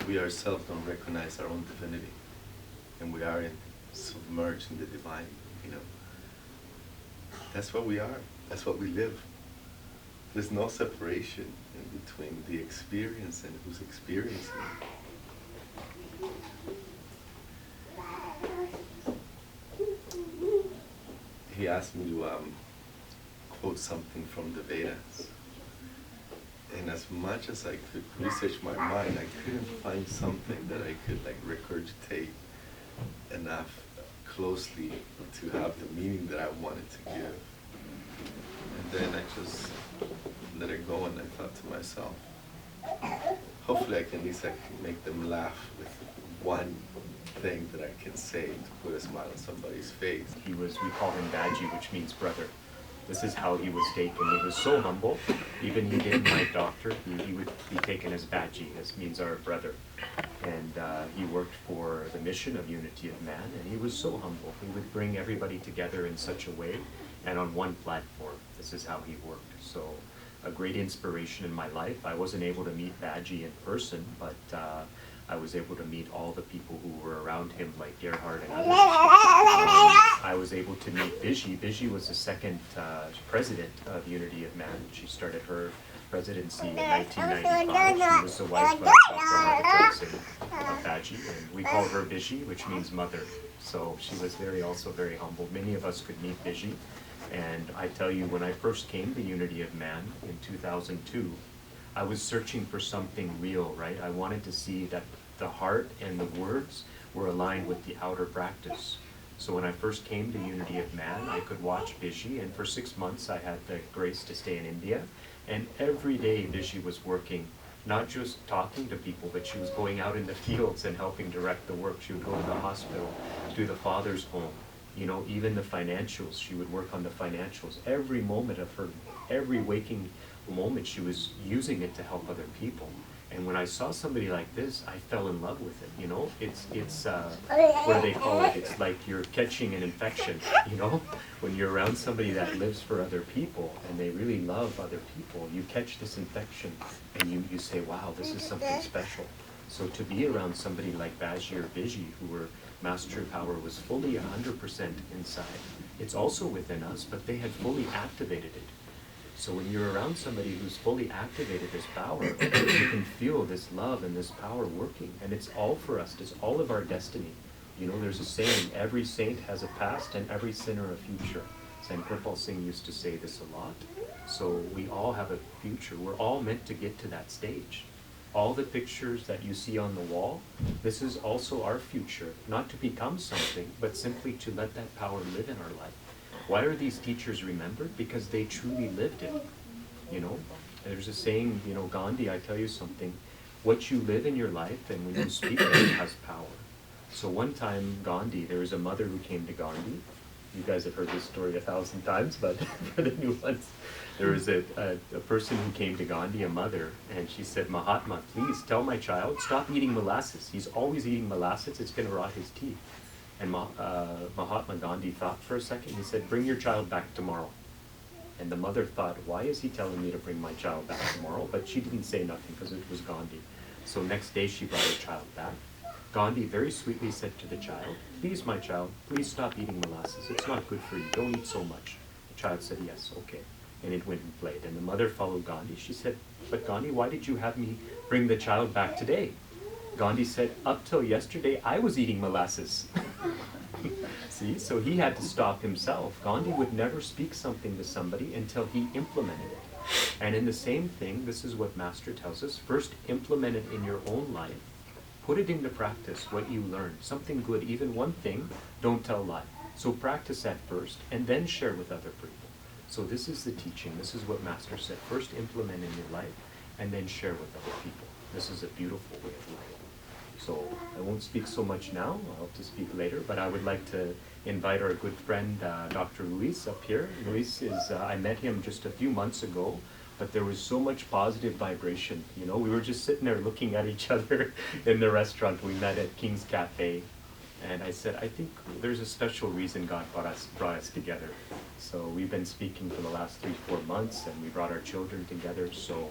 S6: We ourselves don't recognize our own divinity. And we are submerged in the divine, you know. That's what we are. That's what we live. There's no separation in between the experience and who's experiencing it. He asked me to quote something from the Vedas. And as much as I could research my mind, I couldn't find something that I could like regurgitate enough closely to have the meaning that I wanted to give. And then I just let it go, and I thought to myself, hopefully I can at least make them laugh with one thing that I can say to put a smile on somebody's face.
S1: We call him Baji, which means brother. This is how he was taken. He was so humble, even he didn't like doctor, he would be taken as Baji, this means our brother. And he worked for the mission of Unity of Man, and he was so humble. He would bring everybody together in such a way, and on one platform. This is how he worked. So a great inspiration in my life. I wasn't able to meet Baji in person, but I was able to meet all the people who were around him, like Gerhard and others. I was able to meet Biji. Biji was the second president of Unity of Man. She started her presidency in 1995. She was the wife of Dr. Baji, and we call her Biji, which means mother. So she was also very humble. Many of us could meet Biji. And I tell you, when I first came to Unity of Man in 2002, I was searching for something real, right? I wanted to see that the heart and the words were aligned with the outer practice. So when I first came to Unity of Man, I could watch Biji, and for 6 months I had the grace to stay in India. And every day Biji was working, not just talking to people, but she was going out in the fields and helping direct the work. She would go to the hospital, to the father's home, you know, even the financials. She would work on the financials. Every moment of her, every waking moment, she was using it to help other people. And when I saw somebody like this, I fell in love with it, you know? It's what do they call it? It's like you're catching an infection, you know? When you're around somebody that lives for other people and they really love other people, you catch this infection and you say, wow, this is something special. So to be around somebody like Baji or Biji, who were Master Power was fully 100% inside. It's also within us, but they had fully activated it. So when you're around somebody who's fully activated this power, you can feel this love and this power working. And it's all for us. It's all of our destiny. You know, there's a saying, every saint has a past and every sinner a future. Saint Kirpal Singh used to say this a lot. So we all have a future. We're all meant to get to that stage. All the pictures that you see on the wall, this is also our future. Not to become something, but simply to let that power live in our life. Why are these teachers remembered? Because they truly lived it. you know. And there's a saying, you know, Gandhi, I tell you something, what you live in your life and when you speak it has power. So one time Gandhi, there was a mother who came to Gandhi. You guys have heard this story 1,000 times, but for the new ones, there was a person who came to Gandhi, a mother, and she said, Mahatma, please tell my child, stop eating molasses. He's always eating molasses, it's going to rot his teeth. And Mahatma Gandhi thought for a second, he said, bring your child back tomorrow. And the mother thought, why is he telling me to bring my child back tomorrow? But she didn't say nothing because it was Gandhi. So next day she brought her child back. Gandhi very sweetly said to the child, please my child, please stop eating molasses. It's not good for you. Don't eat so much. The child said, yes, okay. And it went and played. And the mother followed Gandhi. She said, but Gandhi, why did you have me bring the child back today? Gandhi said, up till yesterday, I was eating molasses. See, so he had to stop himself. Gandhi would never speak something to somebody until he implemented it. And in the same thing, this is what Master tells us, first implement it in your own life. Put it into practice, what you learn. Something good, even one thing, don't tell lie. So practice that first, and then share with other people. So this is the teaching. This is what Master said. First implement in your life, and then share with other people. This is a beautiful way of life. So I won't speak so much now. I'll have to speak later. But I would like to invite our good friend, Dr. Luis, up here. Luis is, I met him just a few months ago, but there was so much positive vibration. You know, we were just sitting there looking at each other in the restaurant. We met at King's Cafe. And I said, I think there's a special reason God brought us together. So we've been speaking for the last 3-4 months, and we brought our children together. So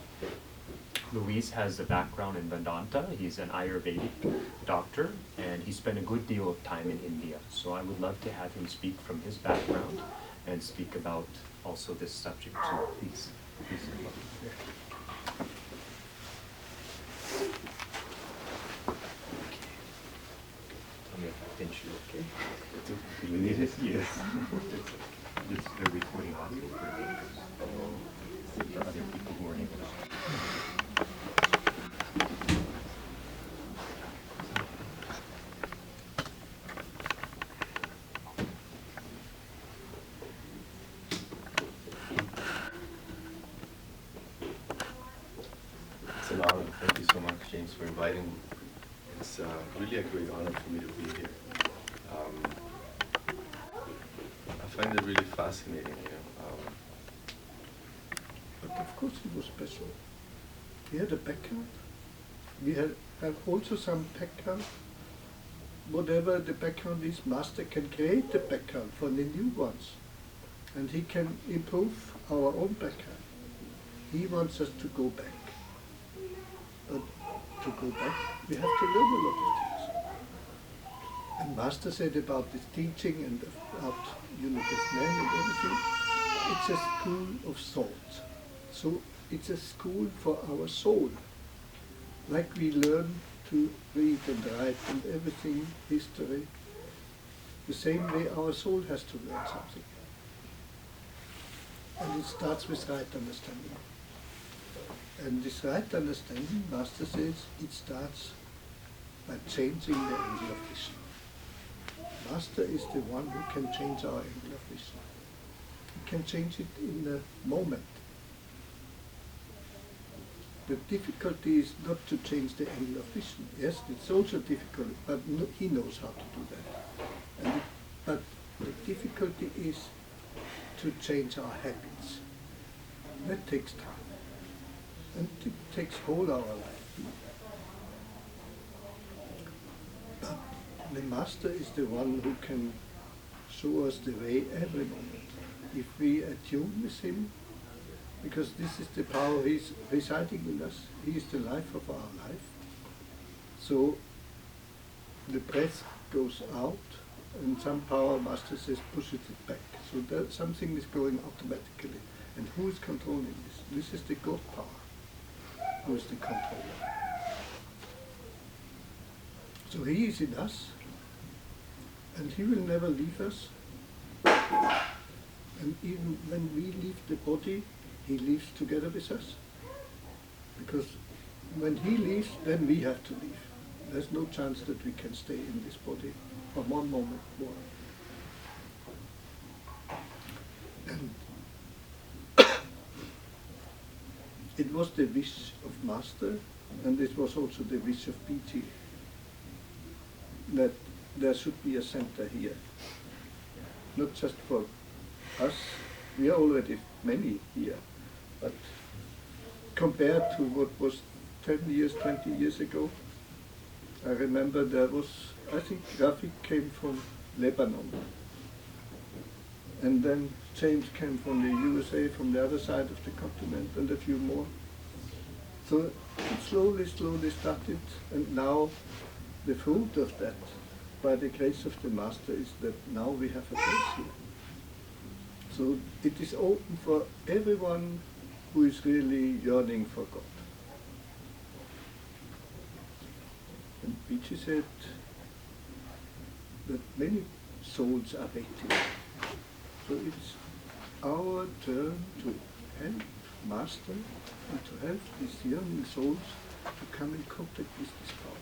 S1: Luis has a background in Vedanta. He's an Ayurvedic doctor, and he spent a good deal of time in India. So I would love to have him speak from his background and speak about also this subject too. Please. Please come up here. Tell me if I pinch you, okay? Do you need it? Yes. They're recording audio for other people who are English.
S6: It's an honor. Thank you so much, James, for inviting me. It's really a great honor for me to be here. I find it really fascinating.
S2: But of course he was special. He had a background. We have also some background. Whatever the background is, Master can create the background for the new ones. And he can improve our own background. He wants us to go back. But to go back, we have to learn a lot of things. And Master said about this teaching and about this man and everything, it's a school of thought. So it's a school for our soul. Like we learn to read and write and everything, history, the same way our soul has to learn something. And it starts with right understanding. And this right understanding, Master says, it starts by changing the angle of vision. Master is the one who can change our angle of vision. He can change it in a moment. The difficulty is not to change the angle of vision. Yes, it's also difficult, but he knows how to do that. But the difficulty is to change our habits. That takes time. And it takes whole our life. But the Master is the one who can show us the way every moment. If we attune with him, because this is the power he's residing in us. He is the life of our life. So the breath goes out, and some power, Master says, pushes it back. So that something is going automatically. And who is controlling this? This is the God power. Who is the controller? So he is in us, and he will never leave us. And even when we leave the body, he lives together with us. Because when he leaves, then we have to leave. There's no chance that we can stay in this body for one moment more. And it was the wish of Master, and it was also the wish of BG, that there should be a center here. Not just for us, we are already many here, but compared to what was 10 years, 20 years ago, I remember there was, I think Rafik came from Lebanon, and then James came from the USA, from the other side of the continent, and a few more. So it slowly started, and now the fruit of that, by the grace of the Master, is that now we have a place here. So it is open for everyone who is really yearning for God. And Vici said that many souls are waiting. So it's our turn to help Master and to help these yearning souls to come in contact with this power.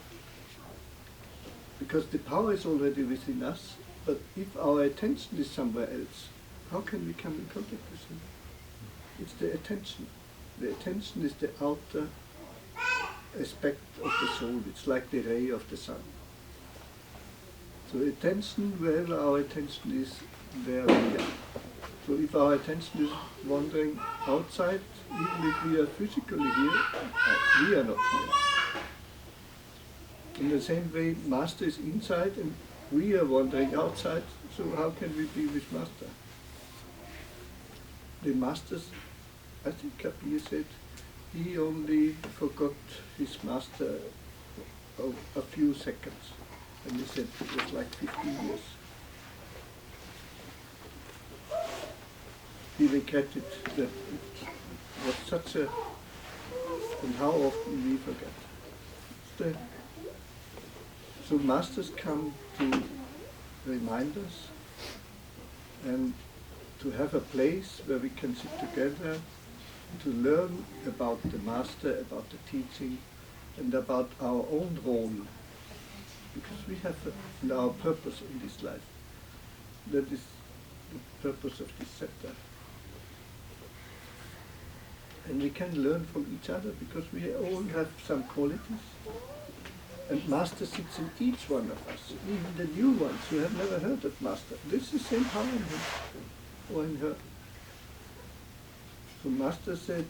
S2: Because the power is already within us, but if our attention is somewhere else, how can we come in contact with Him? It's the attention. The attention is the outer aspect of the soul. It's like the ray of the sun. So attention, wherever our attention is, there we are. So if our attention is wandering outside, even if we are physically here, we are not here. In the same way, Master is inside and we are wandering outside, so how can we be with Master? The Masters, I think Kabir said, he only forgot his Master a few seconds. And he said it was like 15 years. He regretted that it was such a, and how often we forget. So Masters come to remind us and to have a place where we can sit together to learn about the Master, about the teaching, and about our own role. Because we have our purpose in this life. That is the purpose of this center. And we can learn from each other because we all have some qualities. And Master sits in each one of us, even the new ones who have never heard of Master. There's the same power in him or in her. So Master said,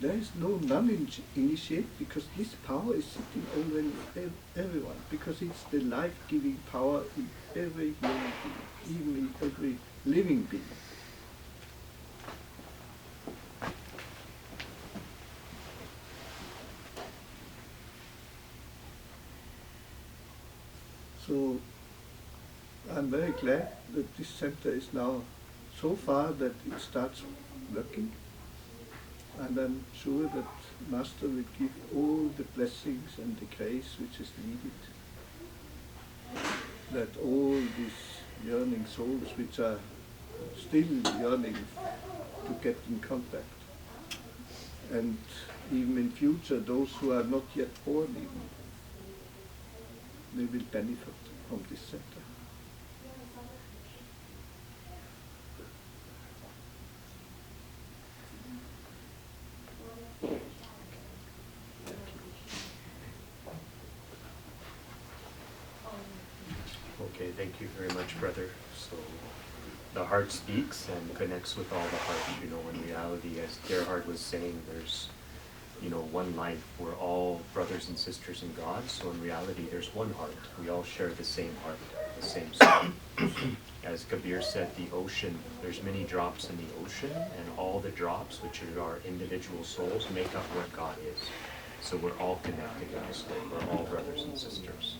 S2: there is no non-initiate because this power is sitting already in everyone, because it's the life-giving power in every human being, even in every living being. So I'm very glad that this center is now so far that it starts working, and I'm sure that Master will give all the blessings and the grace which is needed, that all these yearning souls which are still yearning to get in contact, and even in future those who are not yet born even, they will benefit from this center.
S1: Okay, thank you very much, brother. So the heart speaks and connects with all the heart. You know, in reality, as Gerhard was saying, there's, you know, one life. We're all brothers and sisters in God. So in reality, there's one heart. We all share the same heart, the same soul. As Kabir said, the ocean, there's many drops in the ocean, and all the drops, which are our individual souls, make up what God is. So we're all connected in this way. We're all brothers and sisters.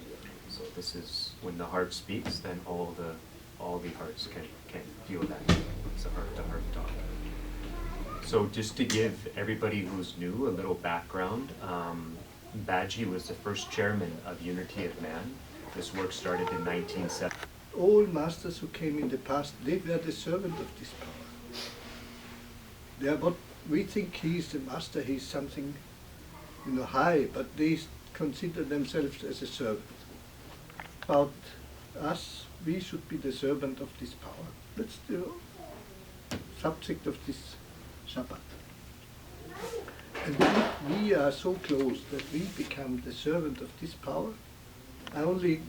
S1: So this is, when the heart speaks, then all the hearts can feel that. It's a heart-to-heart talk. So just to give everybody who's new a little background, Baji was the first chairman of Unity of Man. This work started in 1970.
S2: All masters who came in the past, they were the servant of this power. They are what we think he is the master, he is something, you know, high, but they consider themselves as a servant. About us, we should be the servant of this power. That's the subject of this Shabbat. And we are so close that we become the servant of this power. I only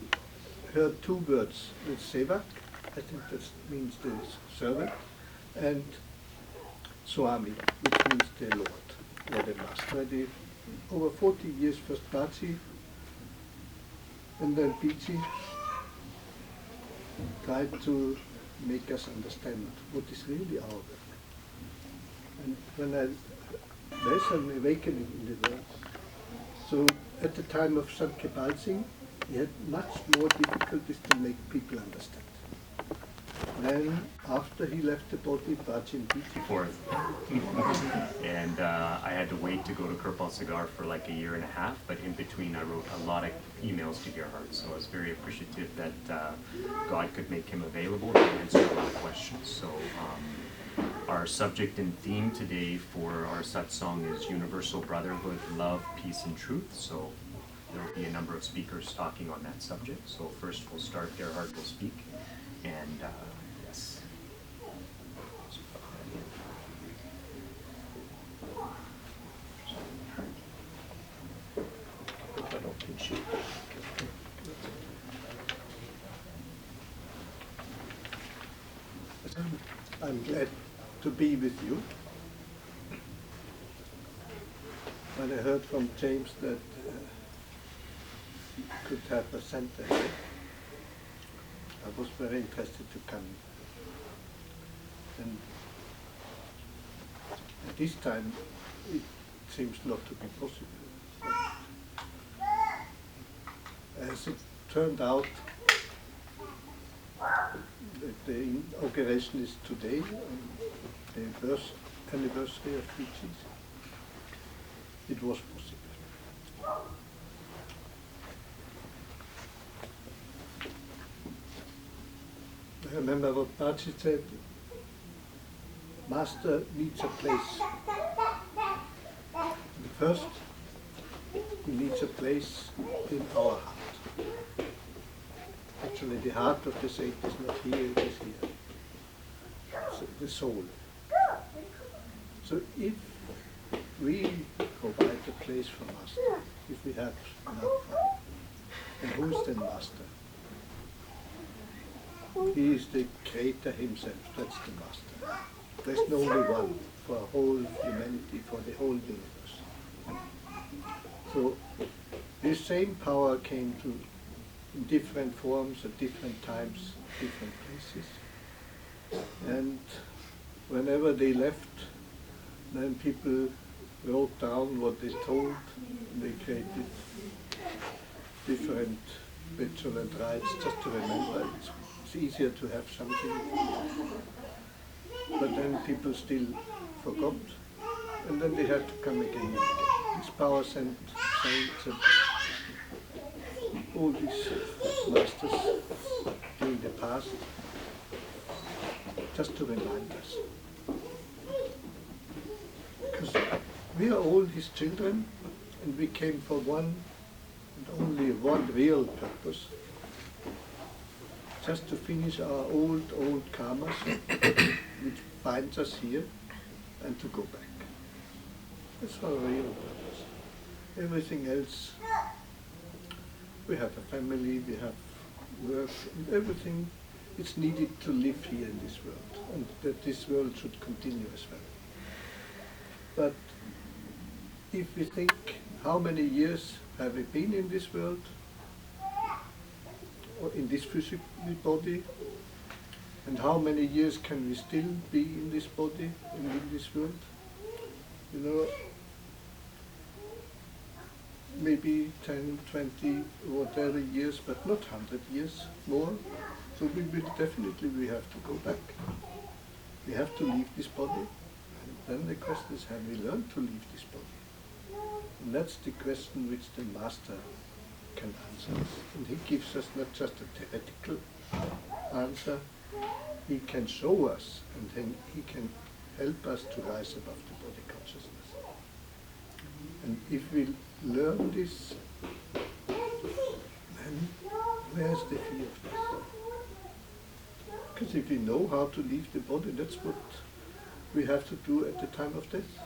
S2: heard two words, the Sevak, I think that means the servant, and Swami, which means the Lord, or the Master. Over 40 years, first Bachi, and then Pichi, tried to make us understand what is really our work. And when there's an awakening in the world. So at the time of Sant Kebal Singh, he had much more difficulties to make people understand. Then after he left the body, Bajin Pichi.
S1: Fourth. And I had to wait to go to Kirpal Sagar for like a year and a half, but in between I wrote a lot of emails to Gerhard, so I was very appreciative that God could make him available to answer a lot of questions. So our subject and theme today for our satsang is Universal Brotherhood, Love, Peace and Truth. So there will be a number of speakers talking on that subject. So first we'll start, Gerhard will speak, and yes.
S2: I'm glad to be with you. When I heard from James that he could have a center here, I was very interested to come. And at this time, it seems not to be possible. But as it turned out, the inauguration is today, the birth anniversary of Fiji. It was possible. I remember what Bachi said, Master needs a place. First, he needs a place in our heart. Actually, the heart of the saint is not here, it is here. So the soul. So if we provide a place for Master, if we have enough fun, and who is then Master? He is the Creator himself, that's the Master. There's no only one for whole humanity, for the whole universe. So this same power came to in different forms at different times, different places. And whenever they left, then people wrote down what they told. They created different ritual and rites just to remember. It's easier to have something. But then people still forgot, and then they had to come again and again. This power sent saints and all these masters during the past, just to remind us. Because we are all his children, and we came for one and only one real purpose, just to finish our old karmas, which binds us here, and to go back. That's our real purpose. Everything else, we have a family, we have work, and everything is needed to live here in this world, and that this world should continue as well. But if we think, how many years have we been in this world, or in this physical body, and how many years can we still be in this body and in this world? You know, maybe 10, 20, whatever years, but not 100 years more. So we will definitely, we have to go back. We have to leave this body. And then the question is, have we learned to leave this body? And that's the question which the Master can answer us. And he gives us not just a theoretical answer, he can show us, and then he can help us to rise above the body consciousness. And if we learn this, then where's the fear of death? Because if we know how to leave the body, that's what we have to do at the time of death.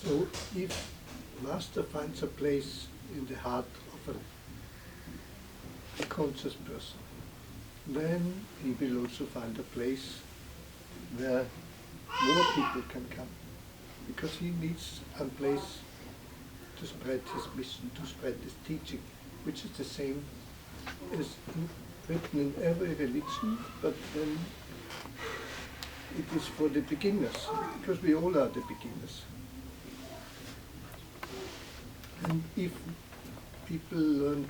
S2: So if Master finds a place in the heart of a conscious person, then he will also find a place where more people can come, because he needs a place to spread his mission, to spread his teaching, which is the same as written in every religion, but then it is for the beginners, because we all are the beginners. And if people learn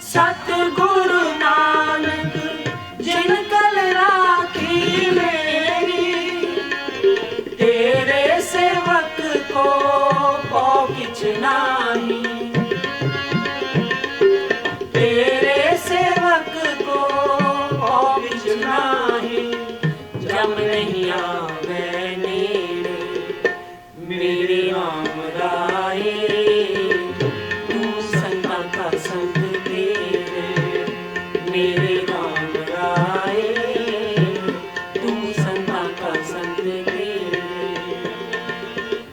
S7: सतगुरु नानक जिन कल राखी मेरी, तेरे सेवक को पौ किछ नाही, तेरे सेवक को पौ किछ नाही, जम नहीं आवे नेड़े मेरे राम राये, तू संता का संग मेरे राम राये, तू संता का संग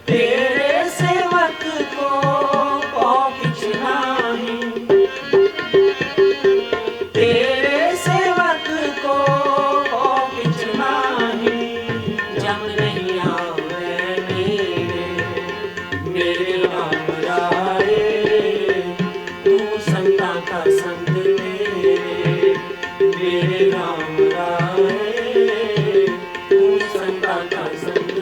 S7: तेरे सेवक को पौ किछ नाही, तेरे सेवक को पौ किछ नाही, जम नहीं आवे मेरे मेरे राम राये, तू संता का संग मेरे राम राये, तू संता का संग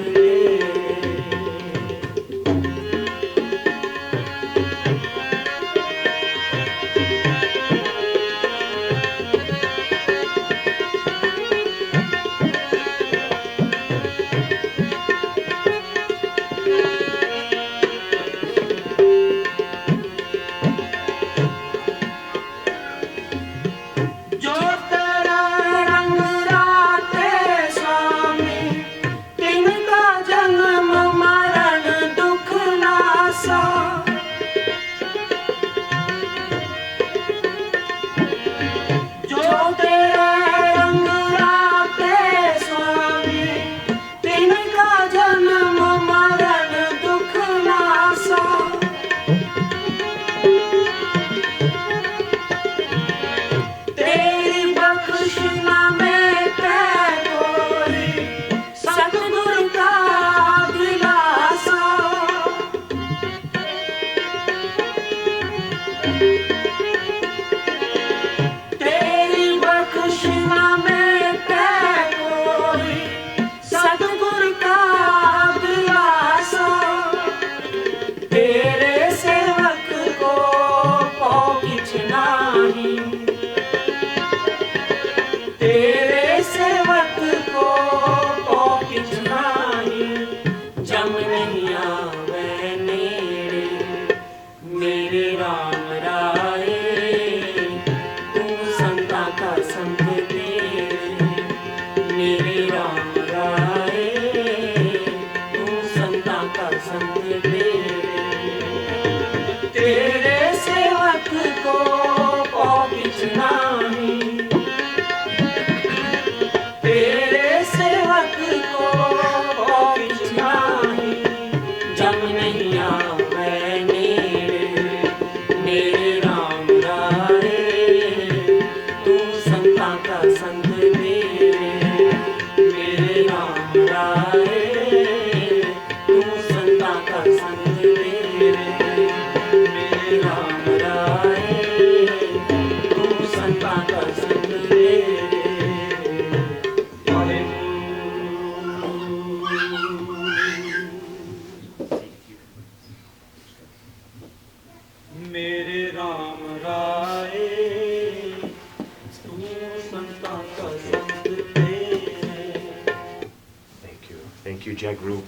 S1: Thank you, Jai Group.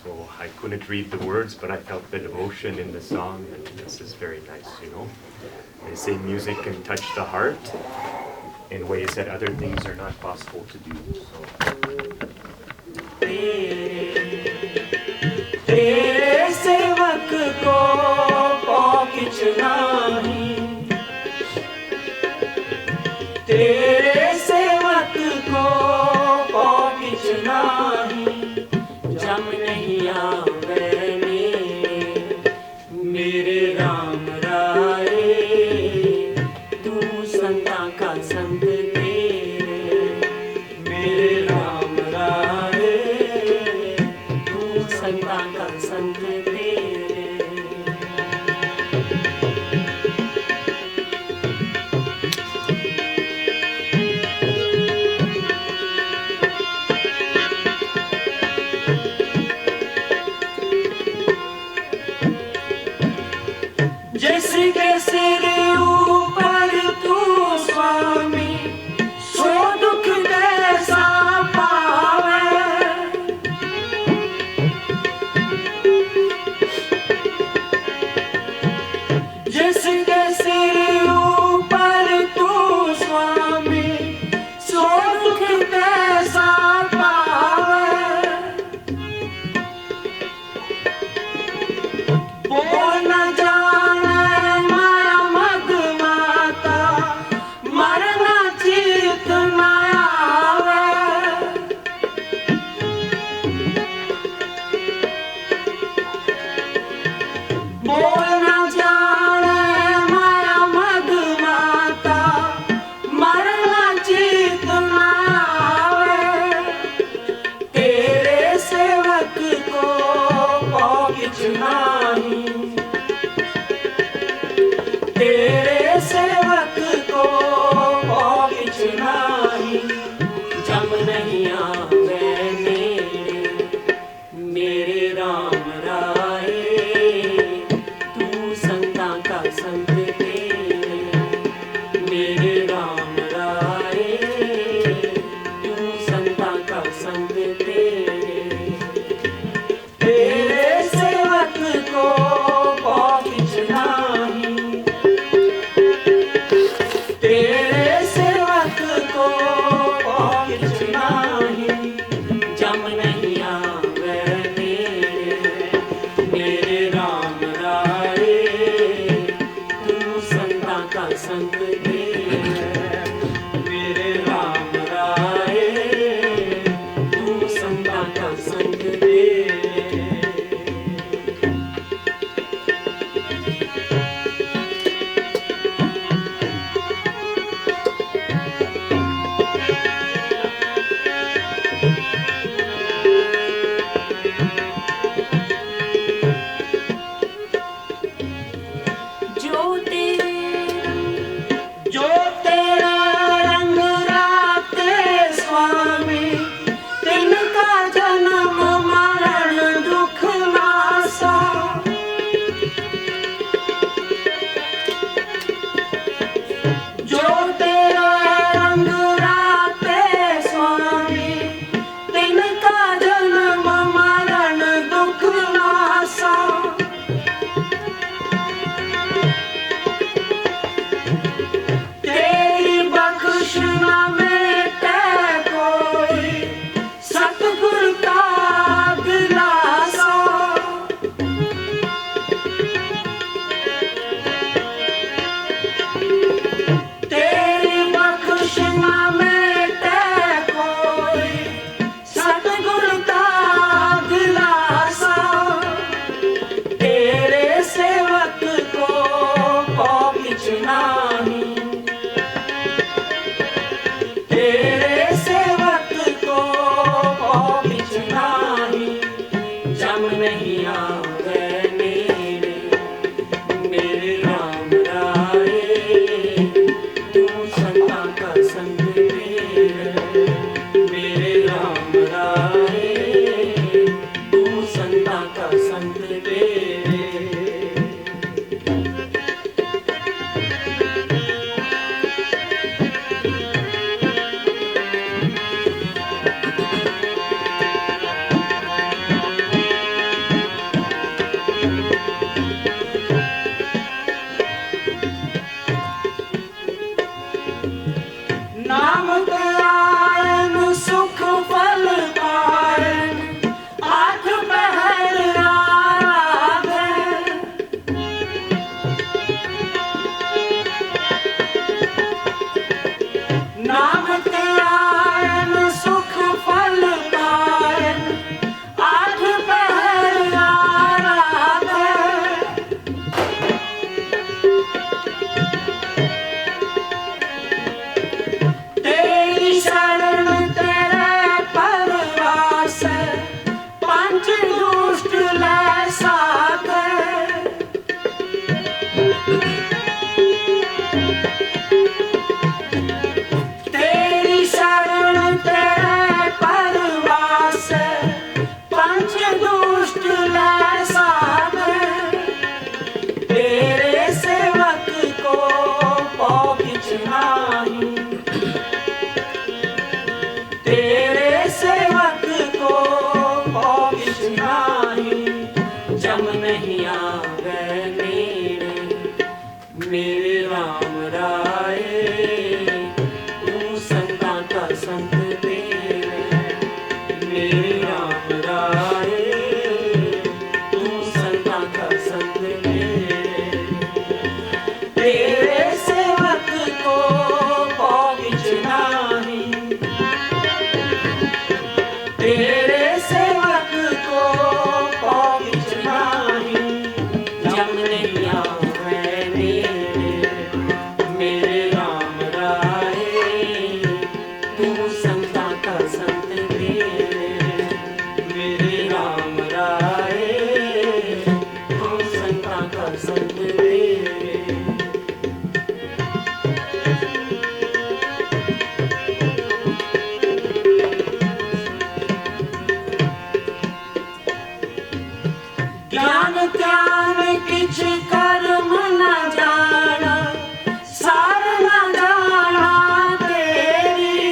S1: So I couldn't read the words, but I felt the devotion in the song, and this is very nice, you know. They say music can touch the heart in ways that other things are not possible to do. So.
S7: तेरे सेवक को किछ नाही, तेरे सेवक को किछ नाही, जम नहीं आवे मेरे राम राय, तू संता का संत तेरे, मेरे राम राय, तू संता का संत तेरे। जिसके सिर ऊपर तू स्वामी, सो दुख कैसा पावे, जिसके सिर ऊपर तू स्वामी, सो दुख कैसा पावे, बोल न जाने माया मद माता, मरना चित न आवे, बोल न जाने माया मद माता, मरना चित न आवे, तेरे सेवक को किछ नाही, तेरे सेवक को किछ नाही, जम नहीं आवे मेरे राम राय, तू संता का संत तेरे, मेरे राम राय, तू संता का संत तेरे, तेरे सेवक को किछ नाही, तेरे सेवक को किछ नाही, जम नहीं आवे मेरे राम राय, तू संता का संत तेरे, मेरे राम राय, तू संता का संत तेरे। जो तेरा रंग राते स्वामी, तिनका जन्म मरण दुख नासा, जो तेरा रंग राते स्वामी, तिनका जन्म मरण दुख नासा, तेरी बख्शना मेटे कोई, सतगुर का दिलासा, तेरी बख्शना मेटे कोई, सतगुर का दिलासा, तेरे सेवक को किछ नाही, तेरे सेवक को किछ नाही, जम नहीं आवे मेरे राम राय, तू संता का संत तेरे, मेरे राम राय, तू संता का संत तेरे। मेरे राम राए तू संतां का संत तेरे मेरे राम राए तू संतां का संत तेरे सेवक को पहुँच नाही तेरे सेवक को पहुँच नाही जम नहीं आवे मेरे राम राए तू संतां का संत मेरे राम राए तू संतां का संत ज्ञान त्याग किछ कर्म न जाना सार न जाना तेरी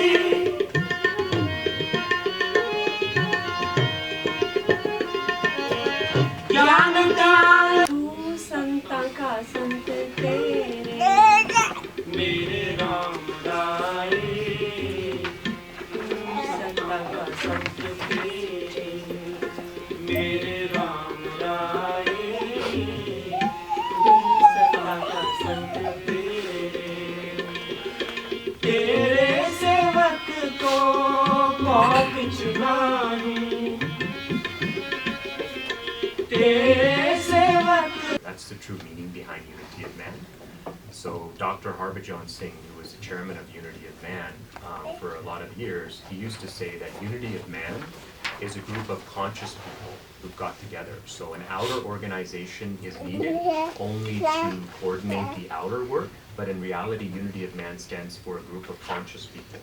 S7: ज्ञान त्याग तू संतां का संत तेरे मेरे राम राए तू संतां का संत तेरे मेरे राम राए तू संतां का संत तेरे सेवक को पहुँच नाही तेरे सेवक.
S1: That's the true meaning behind Unity of Man. So Dr. Harbhajan Singh, who was the chairman of Unity of Man for a lot of years, he used to say that Unity of Man is a group of conscious people who've got together. So an outer organization is needed only to coordinate the outer work, but in reality, Unity of Man stands for a group of conscious people.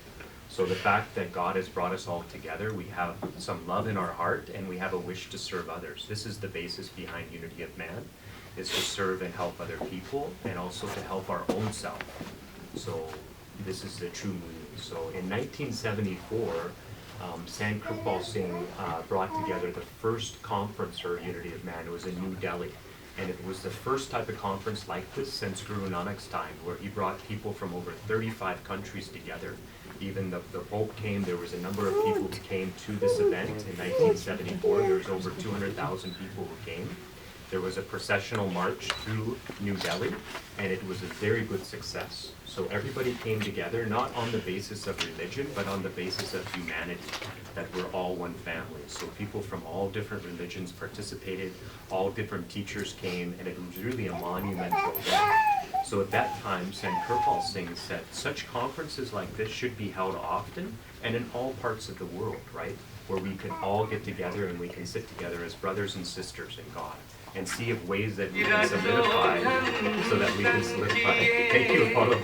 S1: So the fact that God has brought us all together, we have some love in our heart and we have a wish to serve others. This is the basis behind Unity of Man, is to serve and help other people and also to help our own self. So this is the true meaning. So in 1974, Sant Kirpal Singh brought together the first conference for Unity of Man. It was in New Delhi. And it was the first type of conference like this since Guru Nanak's time, where he brought people from over 35 countries together. Even the Pope came. There was a number of people who came to this event in 1974. There was over 200,000 people who came. There was a processional march through New Delhi, and it was a very good success. So everybody came together, not on the basis of religion, but on the basis of humanity, that we're all one family. So people from all different religions participated, all different teachers came, and it was really a monumental event. So at that time, Sant Kirpal Singh said, such conferences like this should be held often and in all parts of the world, right? Where we can all get together and we can sit together as brothers and sisters in God and see of ways that we can solidify, so that we can solidify, thank you, Apollo.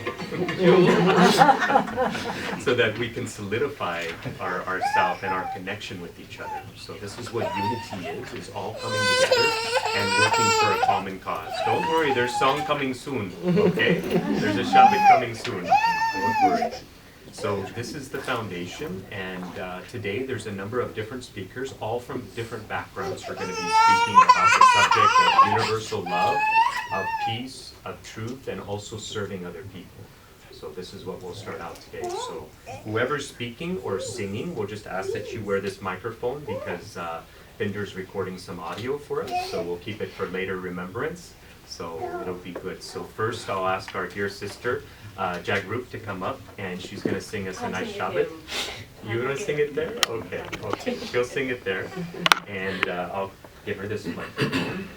S1: So that we can solidify ourself and our connection with each other. So this is what unity is all coming together and working for a common cause. Don't worry, there's song coming soon, okay? There's a Shabbat coming soon, don't worry. So this is the foundation, and today there's a number of different speakers, all from different backgrounds, who are going to be speaking about the subject of universal love, of peace, of truth, and also serving other people. So this is what we'll start out today. So whoever's speaking or singing, we'll just ask that you wear this microphone because Binder's recording some audio for us, so we'll keep it for later remembrance. So it'll be good. So first I'll ask our dear sister, Jagrup, to come up, and she's going to sing us a nice Shabbat. You want to sing it there? Okay, okay. She'll sing it there, and I'll give her this microphone.